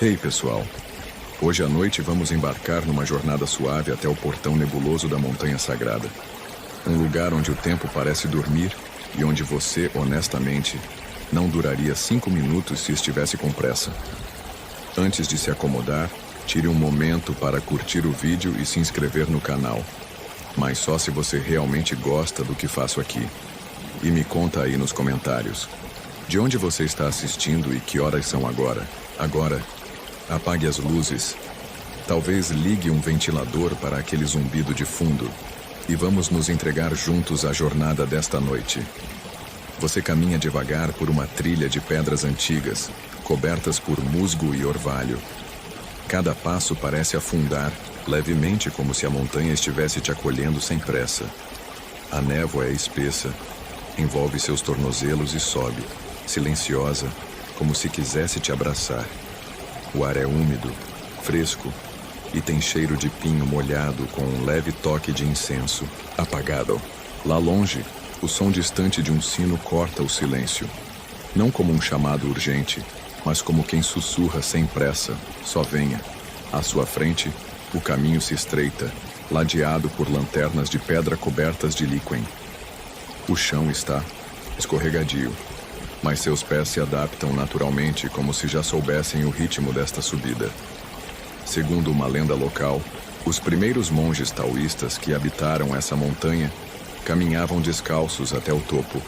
Ei, pessoal! Hoje à noite vamos embarcar numa jornada suave até o portão nebuloso da Montanha Sagrada. Um lugar onde o tempo parece dormir e onde você, honestamente, não duraria 5 minutos se estivesse com pressa. Antes de se acomodar, tire um momento para curtir o vídeo e se inscrever no canal. Mas só se você realmente gosta do que faço aqui. E me conta aí nos comentários. De onde você está assistindo e que horas são agora? Apague as luzes. Talvez ligue um ventilador para aquele zumbido de fundo. E vamos nos entregar juntos à jornada desta noite. Você caminha devagar por uma trilha de pedras antigas, cobertas por musgo e orvalho. Cada passo parece afundar, levemente como se a montanha estivesse te acolhendo sem pressa. A névoa é espessa, envolve seus tornozelos e sobe, silenciosa, como se quisesse te abraçar. O ar é úmido, fresco, e tem cheiro de pinho molhado com um leve toque de incenso, apagado. Lá longe, o som distante de um sino corta o silêncio. Não como um chamado urgente, mas como quem sussurra sem pressa, só venha. À sua frente, o caminho se estreita, ladeado por lanternas de pedra cobertas de líquen. O chão está escorregadio, mas seus pés se adaptam naturalmente como se já soubessem o ritmo desta subida. Segundo uma lenda local, os primeiros monges taoístas que habitaram essa montanha caminhavam descalços até o topo,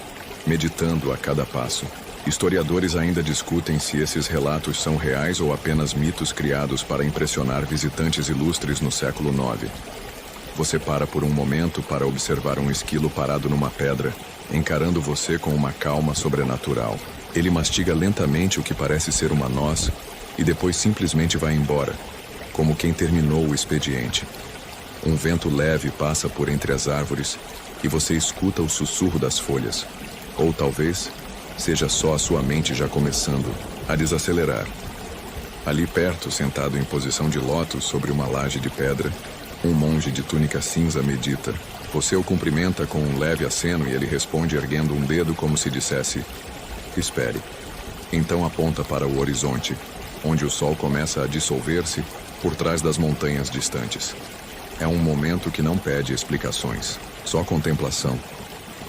meditando a cada passo. Historiadores ainda discutem se esses relatos são reais ou apenas mitos criados para impressionar visitantes ilustres no século IX. Você para por um momento para observar um esquilo parado numa pedra, encarando você com uma calma sobrenatural. Ele mastiga lentamente o que parece ser uma noz e depois simplesmente vai embora, como quem terminou o expediente. Um vento leve passa por entre as árvores e você escuta o sussurro das folhas. Ou talvez seja só a sua mente já começando a desacelerar. Ali perto, sentado em posição de lótus sobre uma laje de pedra, um monge de túnica cinza medita. Você o cumprimenta com um leve aceno e ele responde erguendo um dedo como se dissesse: espere. Então aponta para o horizonte, onde o sol começa a dissolver-se por trás das montanhas distantes. É um momento que não pede explicações, só contemplação.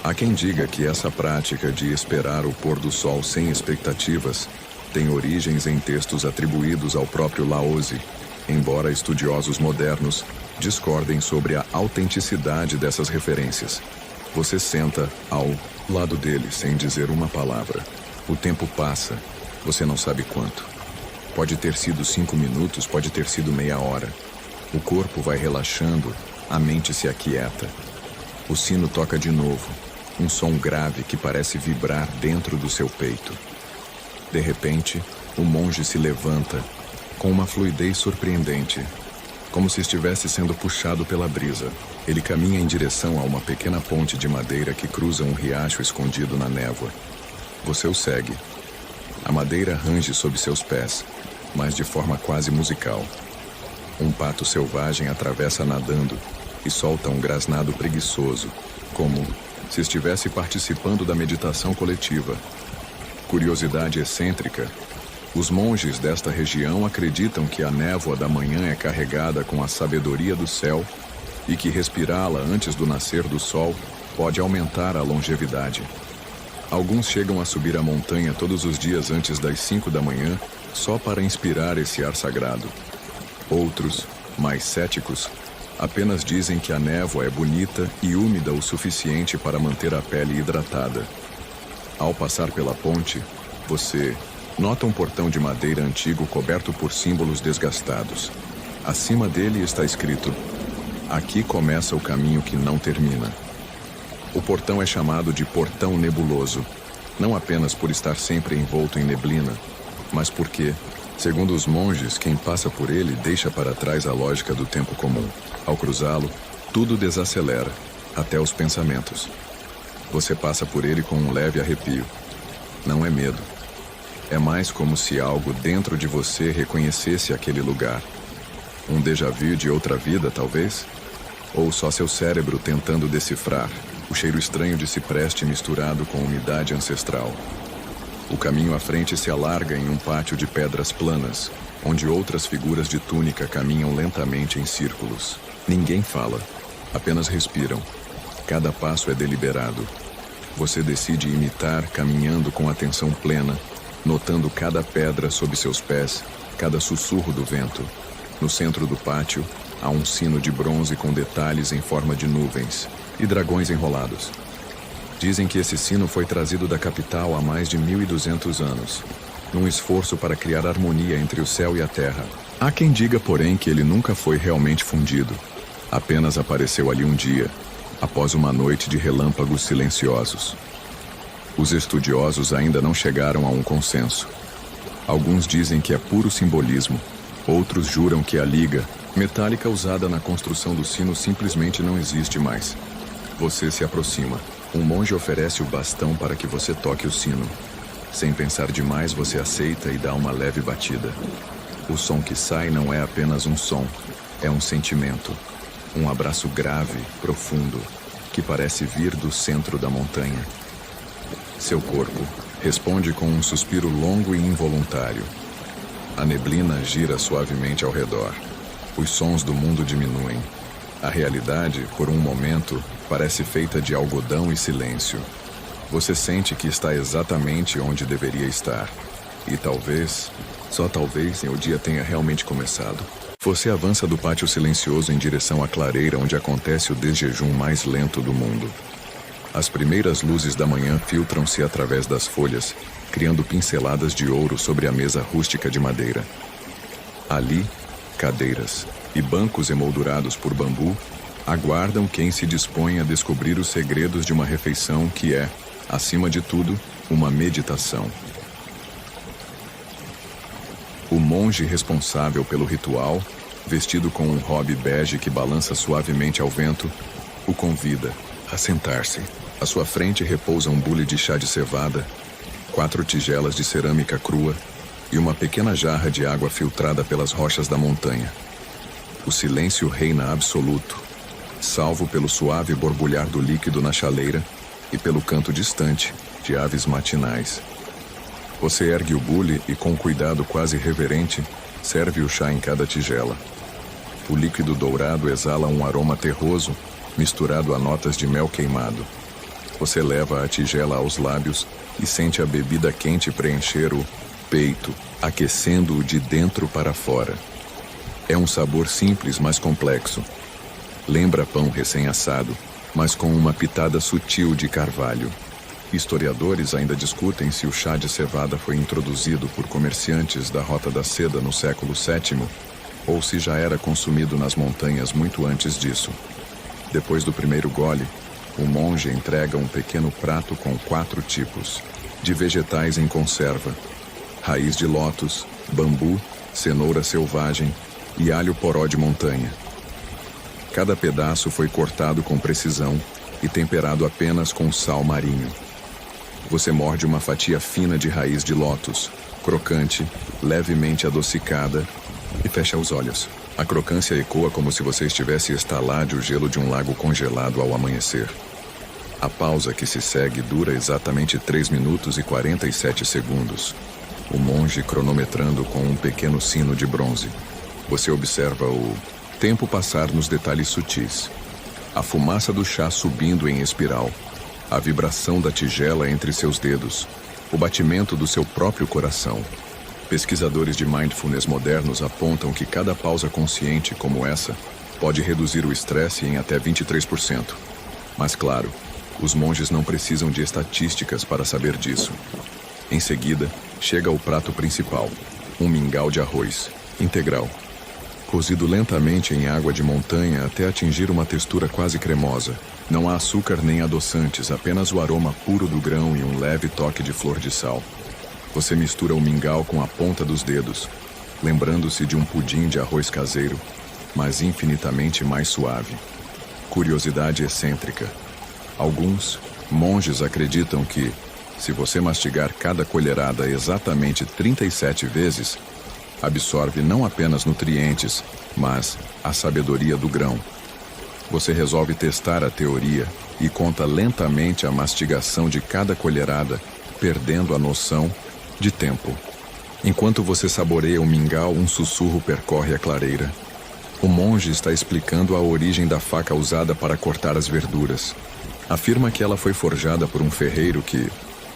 Há quem diga que essa prática de esperar o pôr do sol sem expectativas tem origens em textos atribuídos ao próprio Laozi, embora estudiosos modernos discordem sobre a autenticidade dessas referências. Você senta ao lado dele sem dizer uma palavra. O tempo passa, você não sabe quanto. Pode ter sido 5 minutos, pode ter sido meia hora. O corpo vai relaxando, a mente se aquieta. O sino toca de novo, um som grave que parece vibrar dentro do seu peito. De repente, o monge se levanta, com uma fluidez surpreendente, como se estivesse sendo puxado pela brisa. Ele caminha em direção a uma pequena ponte de madeira que cruza um riacho escondido na névoa. Você o segue. A madeira range sob seus pés, mas de forma quase musical. Um pato selvagem atravessa nadando e solta um grasnado preguiçoso, como se estivesse participando da meditação coletiva. Curiosidade excêntrica: os monges desta região acreditam que a névoa da manhã é carregada com a sabedoria do céu e que respirá-la antes do nascer do sol pode aumentar a longevidade. Alguns chegam a subir a montanha todos os dias antes das 5 da manhã só para inspirar esse ar sagrado. Outros, mais céticos, apenas dizem que a névoa é bonita e úmida o suficiente para manter a pele hidratada. Ao passar pela ponte, você nota um portão de madeira antigo coberto por símbolos desgastados. Acima dele está escrito: aqui começa o caminho que não termina. O portão é chamado de Portão Nebuloso, não apenas por estar sempre envolto em neblina, mas porque, segundo os monges, quem passa por ele deixa para trás a lógica do tempo comum. Ao cruzá-lo, tudo desacelera, até os pensamentos. Você passa por ele com um leve arrepio. Não é medo. É mais como se algo dentro de você reconhecesse aquele lugar. Um déjà vu de outra vida, talvez? Ou só seu cérebro tentando decifrar o cheiro estranho de cipreste misturado com umidade ancestral. O caminho à frente se alarga em um pátio de pedras planas, onde outras figuras de túnica caminham lentamente em círculos. Ninguém fala, apenas respiram. Cada passo é deliberado. Você decide imitar caminhando com atenção plena, notando cada pedra sob seus pés, cada sussurro do vento. No centro do pátio, há um sino de bronze com detalhes em forma de nuvens e dragões enrolados. Dizem que esse sino foi trazido da capital há mais de 1200 anos, num esforço para criar harmonia entre o céu e a terra. Há quem diga, porém, que ele nunca foi realmente fundido. Apenas apareceu ali um dia, após uma noite de relâmpagos silenciosos. Os estudiosos ainda não chegaram a um consenso. Alguns dizem que é puro simbolismo, outros juram que a liga metálica usada na construção do sino simplesmente não existe mais. Você se aproxima. Um monge oferece o bastão para que você toque o sino. Sem pensar demais, você aceita e dá uma leve batida. O som que sai não é apenas um som, é um sentimento. Um abraço grave, profundo, que parece vir do centro da montanha. Seu corpo responde com um suspiro longo e involuntário. A neblina gira suavemente ao redor. Os sons do mundo diminuem. A realidade, por um momento, parece feita de algodão e silêncio. Você sente que está exatamente onde deveria estar. E talvez, só talvez, o dia tenha realmente começado. Você avança do pátio silencioso em direção à clareira onde acontece o desjejum mais lento do mundo. As primeiras luzes da manhã filtram-se através das folhas, criando pinceladas de ouro sobre a mesa rústica de madeira. Ali, cadeiras e bancos emoldurados por bambu aguardam quem se dispõe a descobrir os segredos de uma refeição que é, acima de tudo, uma meditação. O monge responsável pelo ritual, vestido com um robe bege que balança suavemente ao vento, o convida a sentar-se. À sua frente repousa um bule de chá de cevada, 4 tigelas de cerâmica crua e uma pequena jarra de água filtrada pelas rochas da montanha. O silêncio reina absoluto, salvo pelo suave borbulhar do líquido na chaleira e pelo canto distante de aves matinais. Você ergue o bule e, com cuidado quase reverente, serve o chá em cada tigela. O líquido dourado exala um aroma terroso, misturado a notas de mel queimado. Você leva a tigela aos lábios e sente a bebida quente preencher o peito, aquecendo-o de dentro para fora. É um sabor simples, mas complexo. Lembra pão recém-assado, mas com uma pitada sutil de carvalho. Historiadores ainda discutem se o chá de cevada foi introduzido por comerciantes da Rota da Seda no século VII, ou se já era consumido nas montanhas muito antes disso. Depois do primeiro gole, o monge entrega um pequeno prato com 4 tipos de vegetais em conserva: raiz de lótus, bambu, cenoura selvagem e alho poró de montanha. Cada pedaço foi cortado com precisão e temperado apenas com sal marinho. Você morde uma fatia fina de raiz de lótus, crocante, levemente adocicada, e fecha os olhos. A crocância ecoa como se você estivesse a estalar o gelo de um lago congelado ao amanhecer. A pausa que se segue dura exatamente 3 minutos e 47 segundos. O monge cronometrando com um pequeno sino de bronze. Você observa o tempo passar nos detalhes sutis. A fumaça do chá subindo em espiral. A vibração da tigela entre seus dedos. O batimento do seu próprio coração. Pesquisadores de mindfulness modernos apontam que cada pausa consciente como essa pode reduzir o estresse em até 23%. Mas claro, os monges não precisam de estatísticas para saber disso. Em seguida, chega o prato principal, um mingau de arroz, integral. Cozido lentamente em água de montanha até atingir uma textura quase cremosa. Não há açúcar nem adoçantes, apenas o aroma puro do grão e um leve toque de flor de sal. Você mistura o mingau com a ponta dos dedos, lembrando-se de um pudim de arroz caseiro, mas infinitamente mais suave. Curiosidade excêntrica. Alguns monges acreditam que, se você mastigar cada colherada exatamente 37 vezes, absorve não apenas nutrientes, mas a sabedoria do grão. Você resolve testar a teoria e conta lentamente a mastigação de cada colherada, perdendo a noção de tempo. Enquanto você saboreia o mingau, um sussurro percorre a clareira. O monge está explicando a origem da faca usada para cortar as verduras. Afirma que ela foi forjada por um ferreiro que,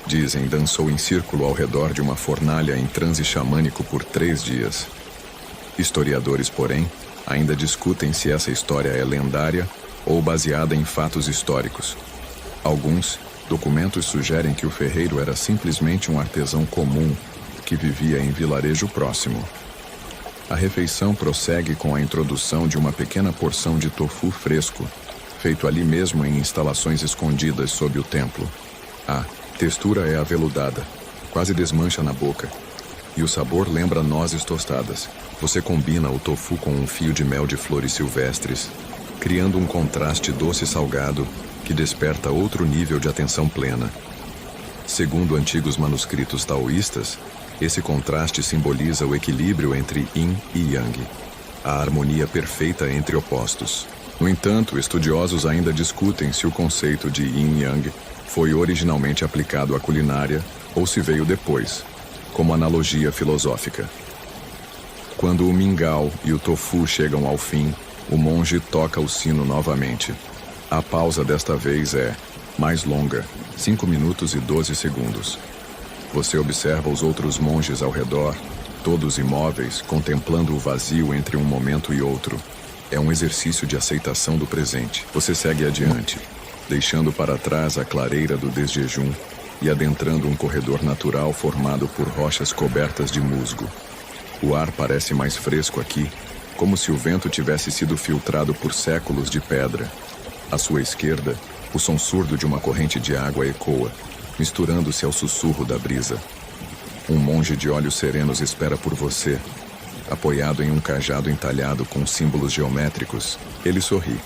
dizem, dançou em círculo ao redor de uma fornalha em transe xamânico por 3 dias. Historiadores, porém, ainda discutem se essa história é lendária ou baseada em fatos históricos. Alguns documentos sugerem que o ferreiro era simplesmente um artesão comum que vivia em vilarejo próximo. A refeição prossegue com a introdução de uma pequena porção de tofu fresco, feito ali mesmo em instalações escondidas sob o templo. A textura é aveludada, quase desmancha na boca, e o sabor lembra nozes tostadas. Você combina o tofu com um fio de mel de flores silvestres, criando um contraste doce-salgado que desperta outro nível de atenção plena. Segundo antigos manuscritos taoístas, esse contraste simboliza o equilíbrio entre Yin e Yang, a harmonia perfeita entre opostos. No entanto, estudiosos ainda discutem se o conceito de Yin e Yang foi originalmente aplicado à culinária ou se veio depois, como analogia filosófica. Quando o mingau e o tofu chegam ao fim, o monge toca o sino novamente. A pausa desta vez é mais longa, 5 minutos e 12 segundos. Você observa os outros monges ao redor, todos imóveis, contemplando o vazio entre um momento e outro. É um exercício de aceitação do presente. Você segue adiante, deixando para trás a clareira do desjejum e adentrando um corredor natural formado por rochas cobertas de musgo. O ar parece mais fresco aqui, como se o vento tivesse sido filtrado por séculos de pedra. À sua esquerda, o som surdo de uma corrente de água ecoa, misturando-se ao sussurro da brisa. Um monge de olhos serenos espera por você, apoiado em um cajado entalhado com símbolos geométricos. Ele sorri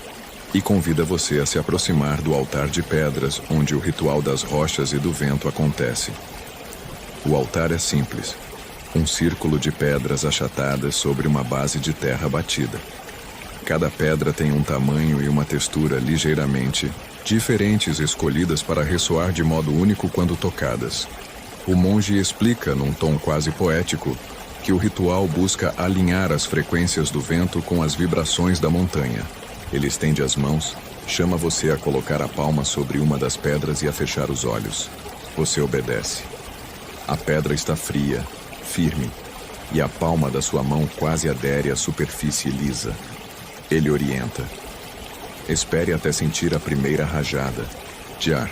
e convida você a se aproximar do altar de pedras onde o ritual das rochas e do vento acontece. O altar é simples, um círculo de pedras achatadas sobre uma base de terra batida. Cada pedra tem um tamanho e uma textura ligeiramente diferentes, escolhidas para ressoar de modo único quando tocadas. O monge explica, num tom quase poético, que o ritual busca alinhar as frequências do vento com as vibrações da montanha. Ele estende as mãos, chama você a colocar a palma sobre uma das pedras e a fechar os olhos. Você obedece. A pedra está fria, firme, e a palma da sua mão quase adere à superfície lisa. Ele orienta. Espere até sentir a primeira rajada de ar.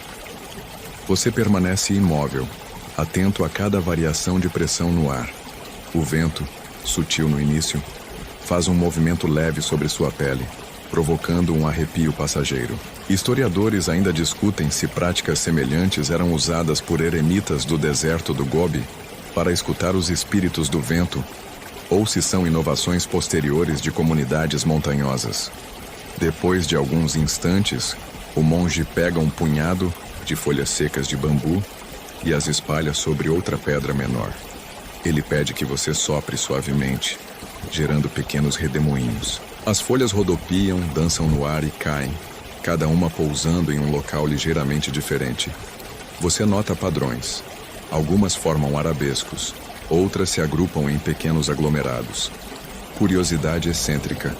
Você permanece imóvel, atento a cada variação de pressão no ar. O vento, sutil no início, faz um movimento leve sobre sua pele, provocando um arrepio passageiro. Historiadores ainda discutem se práticas semelhantes eram usadas por eremitas do deserto do Gobi para escutar os espíritos do vento, ou se são inovações posteriores de comunidades montanhosas. Depois de alguns instantes, o monge pega um punhado de folhas secas de bambu e as espalha sobre outra pedra menor. Ele pede que você sopre suavemente, gerando pequenos redemoinhos. As folhas rodopiam, dançam no ar e caem, cada uma pousando em um local ligeiramente diferente. Você nota padrões. Algumas formam arabescos, outras se agrupam em pequenos aglomerados. Curiosidade excêntrica.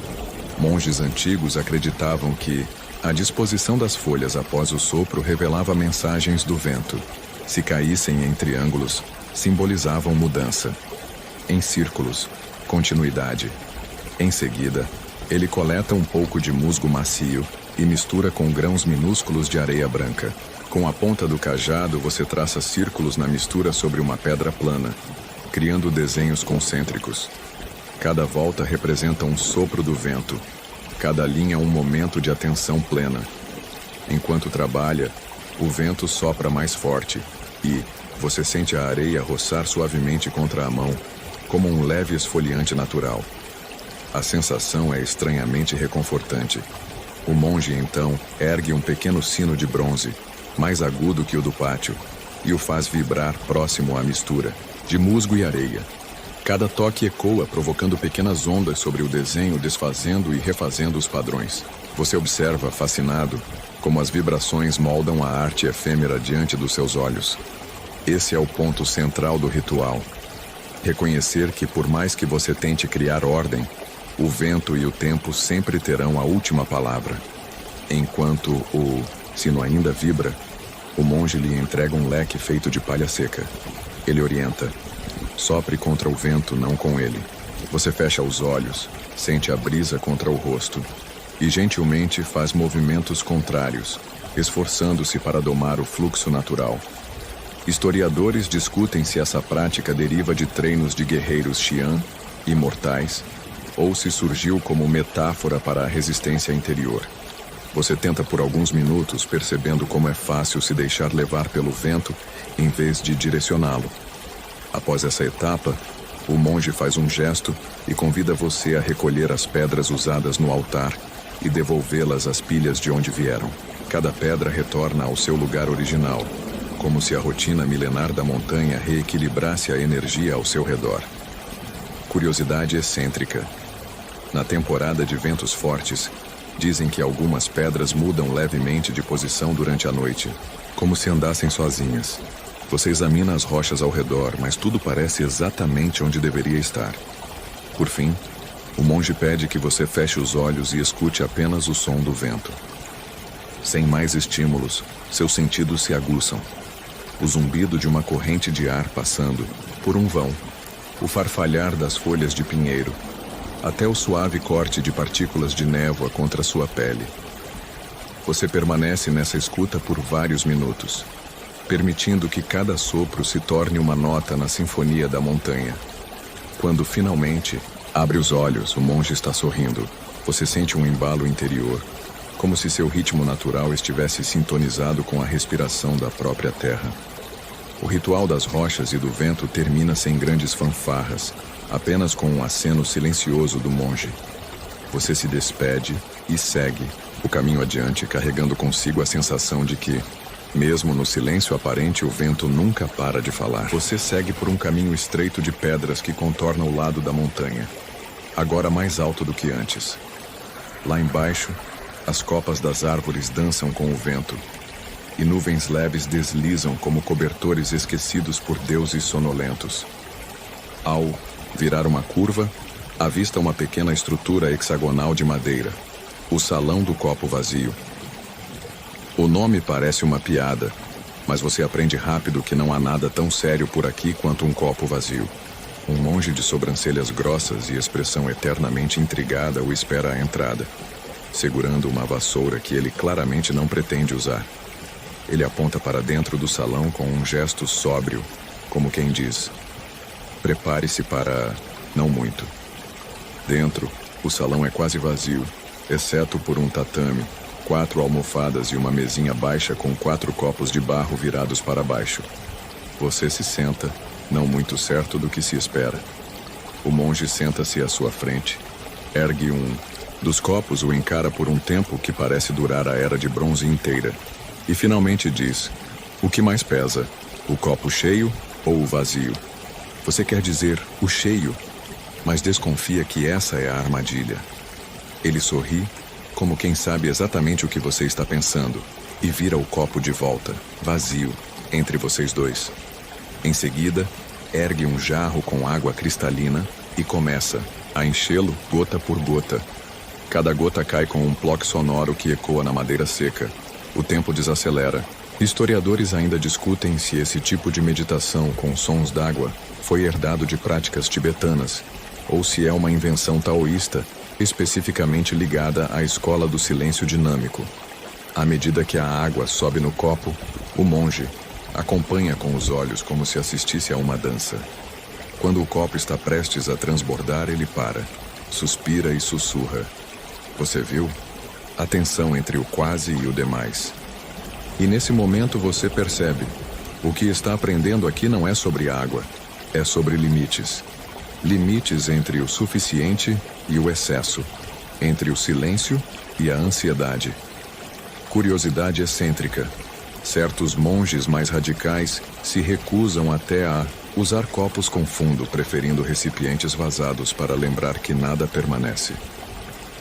Monges antigos acreditavam que a disposição das folhas após o sopro revelava mensagens do vento. Se caíssem em triângulos, simbolizavam mudança. Em círculos, continuidade. Em seguida, ele coleta um pouco de musgo macio e mistura com grãos minúsculos de areia branca. Com a ponta do cajado, você traça círculos na mistura sobre uma pedra plana, criando desenhos concêntricos. Cada volta representa um sopro do vento, cada linha um momento de atenção plena. Enquanto trabalha, o vento sopra mais forte e você sente a areia roçar suavemente contra a mão, como um leve esfoliante natural. A sensação é estranhamente reconfortante. O monge, então, ergue um pequeno sino de bronze, mais agudo que o do pátio, e o faz vibrar próximo à mistura de musgo e areia. Cada toque ecoa, provocando pequenas ondas sobre o desenho, desfazendo e refazendo os padrões. Você observa, fascinado, como as vibrações moldam a arte efêmera diante dos seus olhos. Esse é o ponto central do ritual. Reconhecer que, por mais que você tente criar ordem, o vento e o tempo sempre terão a última palavra. Enquanto o sino ainda vibra, o monge lhe entrega um leque feito de palha seca. Ele orienta: sopre contra o vento, não com ele. Você fecha os olhos, sente a brisa contra o rosto e gentilmente faz movimentos contrários, esforçando-se para domar o fluxo natural. Historiadores discutem se essa prática deriva de treinos de guerreiros Xian, imortais, ou se surgiu como metáfora para a resistência interior. Você tenta por alguns minutos, percebendo como é fácil se deixar levar pelo vento em vez de direcioná-lo. Após essa etapa, o monge faz um gesto e convida você a recolher as pedras usadas no altar e devolvê-las às pilhas de onde vieram. Cada pedra retorna ao seu lugar original, como se a rotina milenar da montanha reequilibrasse a energia ao seu redor. Curiosidade excêntrica. Na temporada de ventos fortes, dizem que algumas pedras mudam levemente de posição durante a noite, como se andassem sozinhas. Você examina as rochas ao redor, mas tudo parece exatamente onde deveria estar. Por fim, o monge pede que você feche os olhos e escute apenas o som do vento. Sem mais estímulos, seus sentidos se aguçam. O zumbido de uma corrente de ar passando por um vão, o farfalhar das folhas de pinheiro, até o suave corte de partículas de névoa contra sua pele. Você permanece nessa escuta por vários minutos, permitindo que cada sopro se torne uma nota na sinfonia da montanha. Quando finalmente abre os olhos, o monge está sorrindo. Você sente um embalo interior, como se seu ritmo natural estivesse sintonizado com a respiração da própria terra. O ritual das rochas e do vento termina sem grandes fanfarras, apenas com um aceno silencioso do monge. Você se despede e segue o caminho adiante, carregando consigo a sensação de que, mesmo no silêncio aparente, o vento nunca para de falar. Você segue por um caminho estreito de pedras que contorna o lado da montanha, agora mais alto do que antes. Lá embaixo, as copas das árvores dançam com o vento, e nuvens leves deslizam como cobertores esquecidos por deuses sonolentos. Ao virar uma curva, avista uma pequena estrutura hexagonal de madeira, o Salão do Copo Vazio. O nome parece uma piada, mas você aprende rápido que não há nada tão sério por aqui quanto um copo vazio. Um monge de sobrancelhas grossas e expressão eternamente intrigada o espera à entrada, segurando uma vassoura que ele claramente não pretende usar. Ele aponta para dentro do salão com um gesto sóbrio, como quem diz: prepare-se para não muito. Dentro, o salão é quase vazio, exceto por um tatame, 4 almofadas e uma mesinha baixa com 4 copos de barro virados para baixo. Você se senta, não muito certo do que se espera. O monge senta-se à sua frente, ergue um dos copos, o encara por um tempo que parece durar a Era de Bronze inteira, e finalmente diz: o que mais pesa, o copo cheio ou o vazio? Você quer dizer o cheio, mas desconfia que essa é a armadilha. Ele sorri, como quem sabe exatamente o que você está pensando, e vira o copo de volta, vazio, entre vocês dois. Em seguida, ergue um jarro com água cristalina e começa a enchê-lo gota por gota. Cada gota cai com um ploc sonoro que ecoa na madeira seca. O tempo desacelera. Historiadores ainda discutem se esse tipo de meditação com sons d'água foi herdado de práticas tibetanas, ou se é uma invenção taoísta, especificamente ligada à escola do silêncio dinâmico. À medida que a água sobe no copo, o monge acompanha com os olhos como se assistisse a uma dança. Quando o copo está prestes a transbordar, ele para, suspira e sussurra: você viu? A tensão entre o quase e o demais. E nesse momento você percebe: o que está aprendendo aqui não é sobre água, é sobre limites. Limites entre o suficiente e o excesso, entre o silêncio e a ansiedade. Curiosidade excêntrica. Certos monges mais radicais se recusam até a usar copos com fundo, preferindo recipientes vazados para lembrar que nada permanece.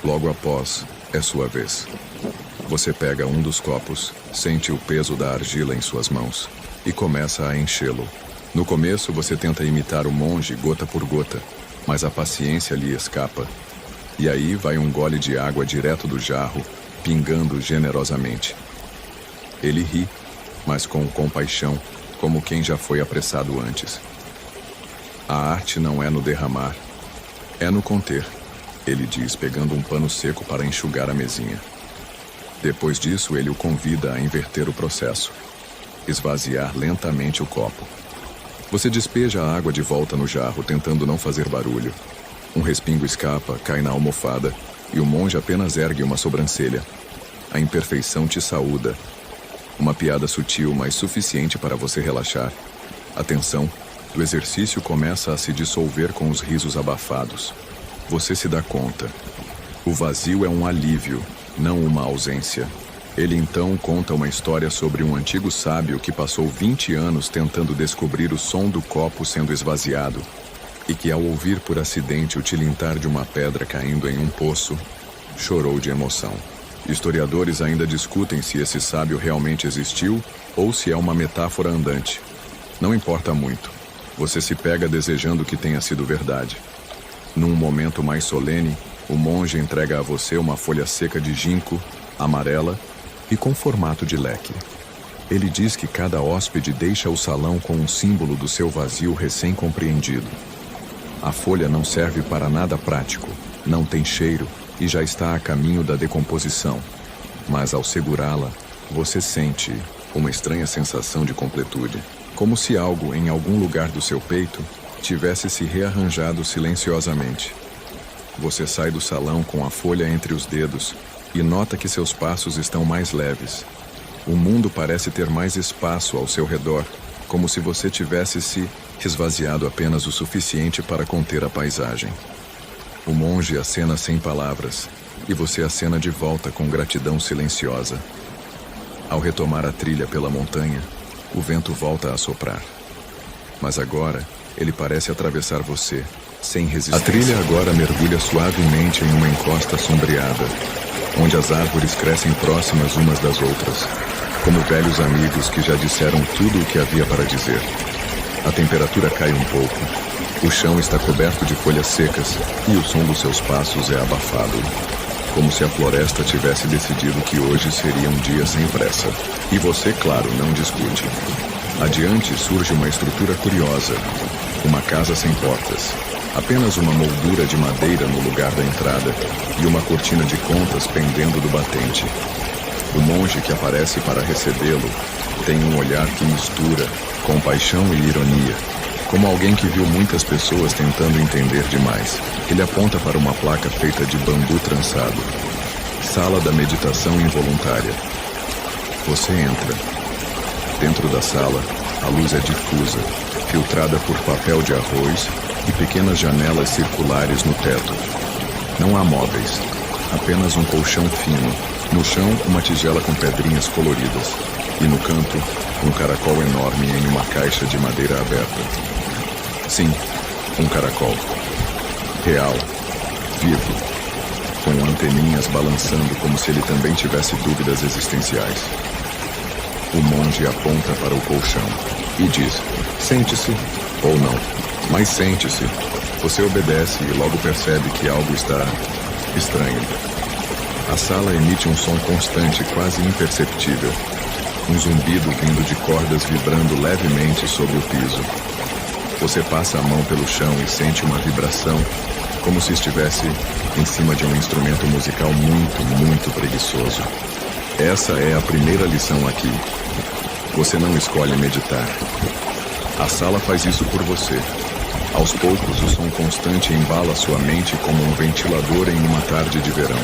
Logo após, é sua vez. Você pega um dos copos, sente o peso da argila em suas mãos e começa a enchê-lo. No começo, você tenta imitar o monge gota por gota, mas a paciência lhe escapa. E aí vai um gole de água direto do jarro, pingando generosamente. Ele ri, mas com compaixão, como quem já foi apressado antes. A arte não é no derramar, é no conter, ele diz, pegando um pano seco para enxugar a mesinha. Depois disso, ele o convida a inverter o processo, esvaziar lentamente o copo. Você despeja a água de volta no jarro, tentando não fazer barulho. Um respingo escapa, cai na almofada, e o monge apenas ergue uma sobrancelha. A imperfeição te saúda. Uma piada sutil, mas suficiente para você relaxar. A tensão do exercício começa a se dissolver com os risos abafados. Você se dá conta. O vazio é um alívio, não uma ausência. Ele então conta uma história sobre um antigo sábio que passou 20 anos tentando descobrir o som do copo sendo esvaziado, e que, ao ouvir por acidente o tilintar de uma pedra caindo em um poço, chorou de emoção. Historiadores ainda discutem se esse sábio realmente existiu ou se é uma metáfora andante. Não importa muito. Você se pega desejando que tenha sido verdade. Num momento mais solene, o monge entrega a você uma folha seca de ginkgo, amarela e com formato de leque. Ele diz que cada hóspede deixa o salão com um símbolo do seu vazio recém-compreendido. A folha não serve para nada prático, não tem cheiro e já está a caminho da decomposição. Mas ao segurá-la, você sente uma estranha sensação de completude, como se algo em algum lugar do seu peito tivesse se rearranjado silenciosamente. Você sai do salão com a folha entre os dedos e nota que seus passos estão mais leves. O mundo parece ter mais espaço ao seu redor, como se você tivesse se esvaziado apenas o suficiente para conter a paisagem. O monge acena sem palavras, e você acena de volta com gratidão silenciosa. Ao retomar a trilha pela montanha, o vento volta a soprar. Mas agora, ele parece atravessar você, sem resistência. A trilha agora mergulha suavemente em uma encosta sombreada, onde as árvores crescem próximas umas das outras, como velhos amigos que já disseram tudo o que havia para dizer. A temperatura cai um pouco. O chão está coberto de folhas secas e o som dos seus passos é abafado, como se a floresta tivesse decidido que hoje seria um dia sem pressa. E você, claro, não discute. Adiante surge uma estrutura curiosa, uma casa sem portas, apenas uma moldura de madeira no lugar da entrada e uma cortina de contas pendendo do batente. O monge que aparece para recebê-lo tem um olhar que mistura compaixão e ironia, como alguém que viu muitas pessoas tentando entender demais. Ele aponta para uma placa feita de bambu trançado. Sala da meditação involuntária. Você entra. Dentro da sala, a luz é difusa, filtrada por papel de arroz e pequenas janelas circulares no teto. Não há móveis, apenas um colchão fino. No chão, uma tigela com pedrinhas coloridas. E no canto, um caracol enorme em uma caixa de madeira aberta. Sim, um caracol. Real. Vivo. Com anteninhas balançando como se ele também tivesse dúvidas existenciais. O monge aponta para o colchão e diz: sente-se. Ou não. Mas sente-se. Você obedece e logo percebe que algo está estranho. A sala emite um som constante, quase imperceptível. Um zumbido vindo de cordas vibrando levemente sobre o piso. Você passa a mão pelo chão e sente uma vibração, como se estivesse em cima de um instrumento musical muito preguiçoso. Essa é a primeira lição aqui. Você não escolhe meditar. A sala faz isso por você. Aos poucos, o som constante embala sua mente como um ventilador em uma tarde de verão.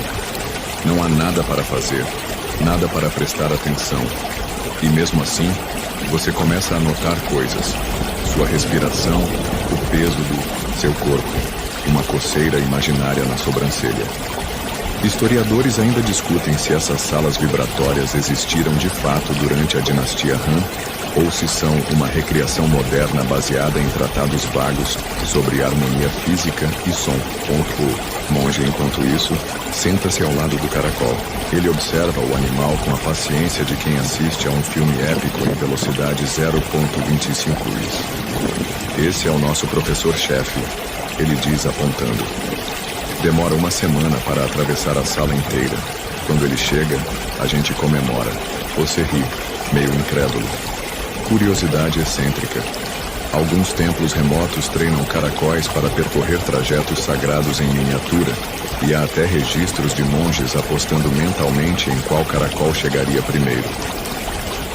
Não há nada para fazer, nada para prestar atenção. E mesmo assim, você começa a notar coisas. Sua respiração, o peso do seu corpo, uma coceira imaginária na sobrancelha. Historiadores ainda discutem se essas salas vibratórias existiram de fato durante a dinastia Han ou se são uma recriação moderna baseada em tratados vagos sobre harmonia física e som. O monge monge, enquanto isso, senta-se ao lado do caracol. Ele observa o animal com a paciência de quem assiste a um filme épico em velocidade 0,25 rs. Esse é o nosso professor-chefe, ele diz apontando. Demora uma semana para atravessar a sala inteira. Quando ele chega, a gente comemora. Você ri, meio incrédulo. Curiosidade excêntrica. Alguns templos remotos treinam caracóis para percorrer trajetos sagrados em miniatura, e há até registros de monges apostando mentalmente em qual caracol chegaria primeiro.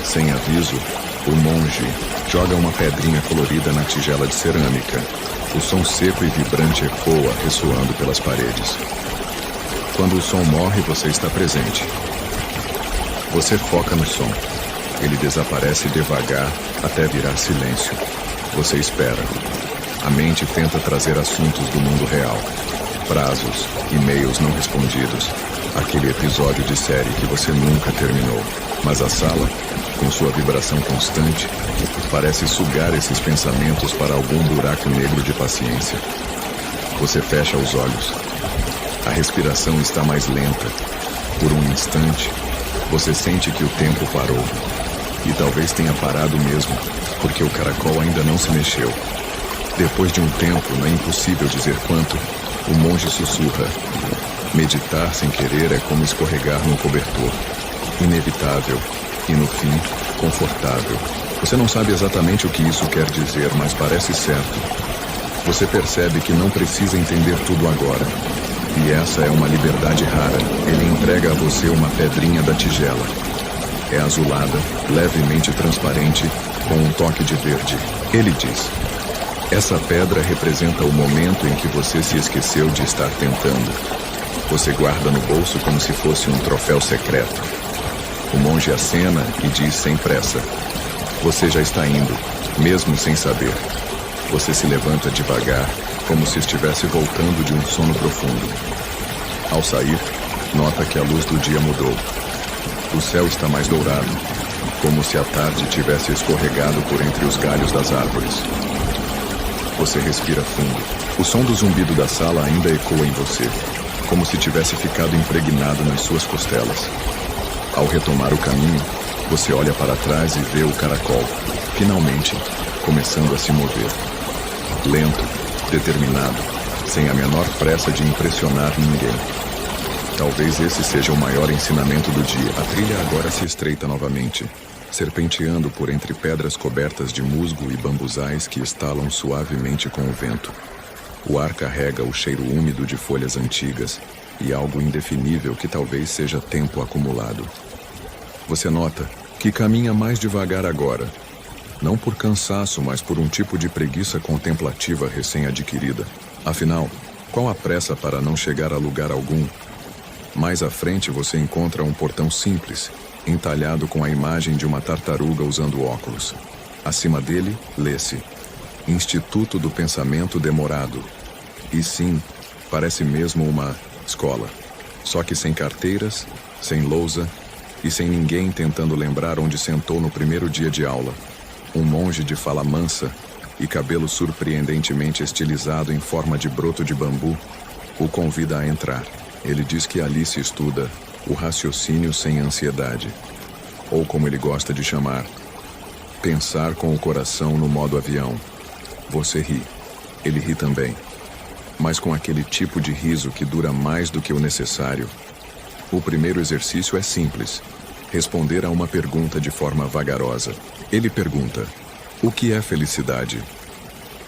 Sem aviso, o monge joga uma pedrinha colorida na tigela de cerâmica. O som seco e vibrante ecoa, ressoando pelas paredes. Quando o som morre, você está presente. Você foca no som. Ele desaparece devagar até virar silêncio. Você espera. A mente tenta trazer assuntos do mundo real. Prazos, e-mails não respondidos. Aquele episódio de série que você nunca terminou. Mas a sala, com sua vibração constante, parece sugar esses pensamentos para algum buraco negro de paciência. Você fecha os olhos. A respiração está mais lenta. Por um instante, você sente que o tempo parou. E talvez tenha parado mesmo, porque o caracol ainda não se mexeu. Depois de um tempo, não é impossível dizer quanto, o monge sussurra. Meditar sem querer é como escorregar num cobertor. Inevitável e, no fim, confortável. Você não sabe exatamente o que isso quer dizer, mas parece certo. Você percebe que não precisa entender tudo agora. E essa é uma liberdade rara. Ele entrega a você uma pedrinha da tigela. É azulada, levemente transparente, com um toque de verde. Ele diz: essa pedra representa o momento em que você se esqueceu de estar tentando. Você guarda no bolso como se fosse um troféu secreto. O monge acena e diz sem pressa: você já está indo, mesmo sem saber. Você se levanta devagar, como se estivesse voltando de um sono profundo. Ao sair, nota que a luz do dia mudou. O céu está mais dourado, como se a tarde tivesse escorregado por entre os galhos das árvores. Você respira fundo. O som do zumbido da sala ainda ecoa em você, como se tivesse ficado impregnado nas suas costelas. Ao retomar o caminho, você olha para trás e vê o caracol, finalmente, começando a se mover. Lento, determinado, sem a menor pressa de impressionar ninguém. Talvez esse seja o maior ensinamento do dia. A trilha agora se estreita novamente, serpenteando por entre pedras cobertas de musgo e bambuzais que estalam suavemente com o vento. O ar carrega o cheiro úmido de folhas antigas e algo indefinível que talvez seja tempo acumulado. Você nota que caminha mais devagar agora, não por cansaço, mas por um tipo de preguiça contemplativa recém-adquirida. Afinal, qual a pressa para não chegar a lugar algum? Mais à frente você encontra um portão simples, entalhado com a imagem de uma tartaruga usando óculos. Acima dele, lê-se: Instituto do Pensamento Demorado. E sim, parece mesmo uma escola. Só que sem carteiras, sem lousa e sem ninguém tentando lembrar onde sentou no primeiro dia de aula. Um monge de fala mansa e cabelo surpreendentemente estilizado em forma de broto de bambu o convida a entrar. Ele diz que ali se estuda o raciocínio sem ansiedade, ou como ele gosta de chamar, pensar com o coração no modo avião. Você ri. Ele ri também, mas com aquele tipo de riso que dura mais do que o necessário. O primeiro exercício é simples: responder a uma pergunta de forma vagarosa. Ele pergunta: o que é felicidade?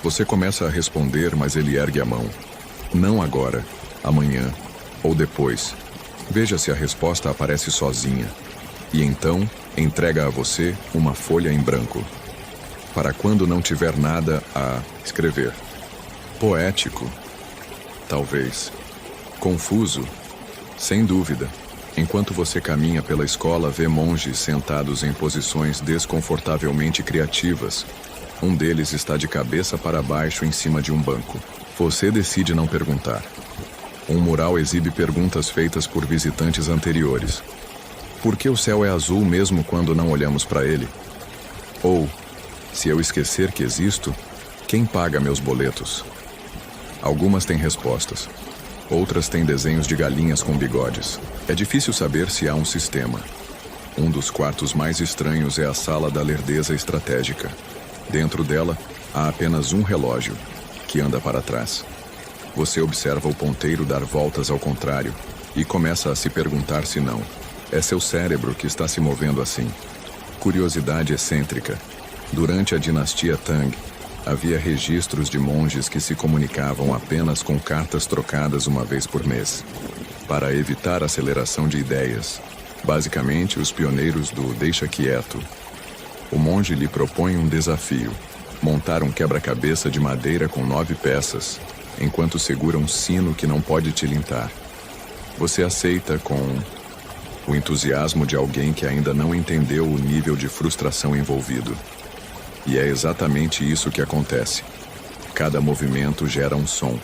Você começa a responder, mas ele ergue a mão. Não agora, amanhã ou depois. Veja se a resposta aparece sozinha. E então, entrega a você uma folha em branco. Para quando não tiver nada a escrever. Poético? Talvez. Confuso? Sem dúvida. Enquanto você caminha pela escola, vê monges sentados em posições desconfortavelmente criativas. Um deles está de cabeça para baixo em cima de um banco. Você decide não perguntar. Um mural exibe perguntas feitas por visitantes anteriores. Por que o céu é azul mesmo quando não olhamos para ele? Ou, se eu esquecer que existo, quem paga meus boletos? Algumas têm respostas. Outras têm desenhos de galinhas com bigodes. É difícil saber se há um sistema. Um dos quartos mais estranhos é a sala da lerdeza estratégica. Dentro dela, há apenas um relógio, que anda para trás. Você observa o ponteiro dar voltas ao contrário e começa a se perguntar se não. É seu cérebro que está se movendo assim. Curiosidade excêntrica. Durante a dinastia Tang, havia registros de monges que se comunicavam apenas com cartas trocadas uma vez por mês. Para evitar aceleração de ideias, basicamente os pioneiros do deixa quieto, o monge lhe propõe um desafio: montar um quebra-cabeça de madeira com 9 peças, enquanto segura um sino que não pode tilintar. Você aceita com o entusiasmo de alguém que ainda não entendeu o nível de frustração envolvido. E é exatamente isso que acontece. Cada movimento gera um som.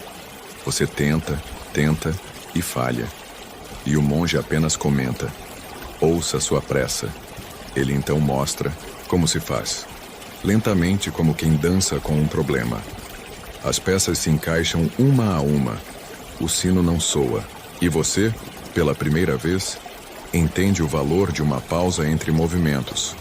Você tenta e falha. E o monge apenas comenta: ouça sua pressa. Ele então mostra como se faz. Lentamente, como quem dança com um problema. As peças se encaixam uma a uma. O sino não soa. E você, pela primeira vez, entende o valor de uma pausa entre movimentos.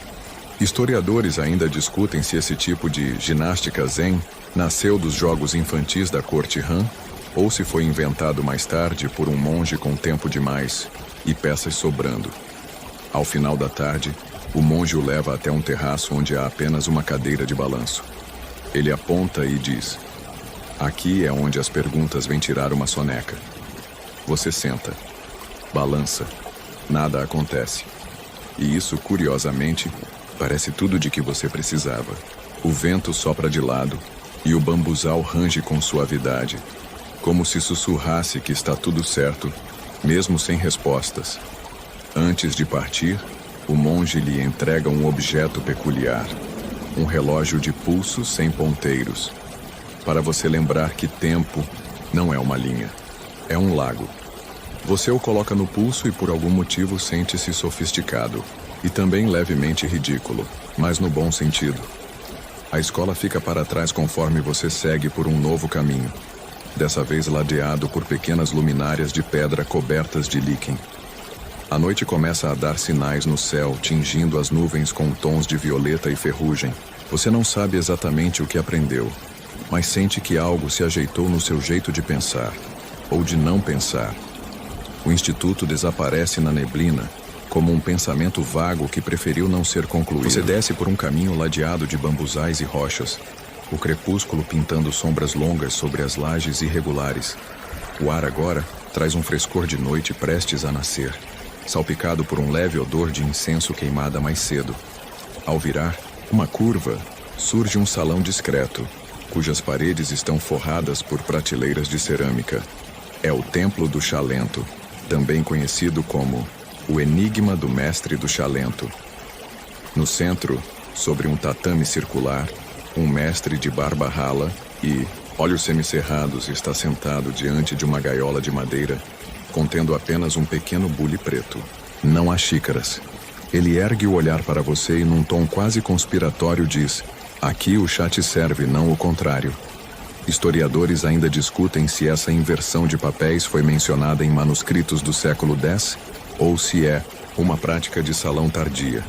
Historiadores ainda discutem se esse tipo de ginástica zen nasceu dos jogos infantis da corte Han ou se foi inventado mais tarde por um monge com tempo demais e peças sobrando. Ao final da tarde, o monge o leva até um terraço onde há apenas uma cadeira de balanço. Ele aponta e diz: aqui é onde as perguntas vêm tirar uma soneca. Você senta, balança, nada acontece. E isso, curiosamente, parece tudo de que você precisava. O vento sopra de lado e o bambuzal range com suavidade, como se sussurrasse que está tudo certo, mesmo sem respostas. Antes de partir, o monge lhe entrega um objeto peculiar, um relógio de pulso sem ponteiros, para você lembrar que tempo não é uma linha, é um lago. Você o coloca no pulso e por algum motivo sente-se sofisticado e também levemente ridículo, mas no bom sentido. A escola fica para trás conforme você segue por um novo caminho, dessa vez ladeado por pequenas luminárias de pedra cobertas de líquen. A noite começa a dar sinais no céu, tingindo as nuvens com tons de violeta e ferrugem. Você não sabe exatamente o que aprendeu, mas sente que algo se ajeitou no seu jeito de pensar, ou de não pensar. O instituto desaparece na neblina, como um pensamento vago que preferiu não ser concluído. Você desce por um caminho ladeado de bambuzais e rochas, o crepúsculo pintando sombras longas sobre as lajes irregulares. O ar agora traz um frescor de noite prestes a nascer, salpicado por um leve odor de incenso queimada mais cedo. Ao virar uma curva, surge um salão discreto, cujas paredes estão forradas por prateleiras de cerâmica. É o Templo do Chalento, também conhecido como o Enigma do Mestre do Chalento. No centro, sobre um tatame circular, um mestre de barba rala e olhos semicerrados está sentado diante de uma gaiola de madeira, contendo apenas um pequeno bule preto. Não há xícaras. Ele ergue o olhar para você e num tom quase conspiratório diz: aqui o chá te serve, não o contrário. Historiadores ainda discutem se essa inversão de papéis foi mencionada em manuscritos do século X ou se é uma prática de salão tardia.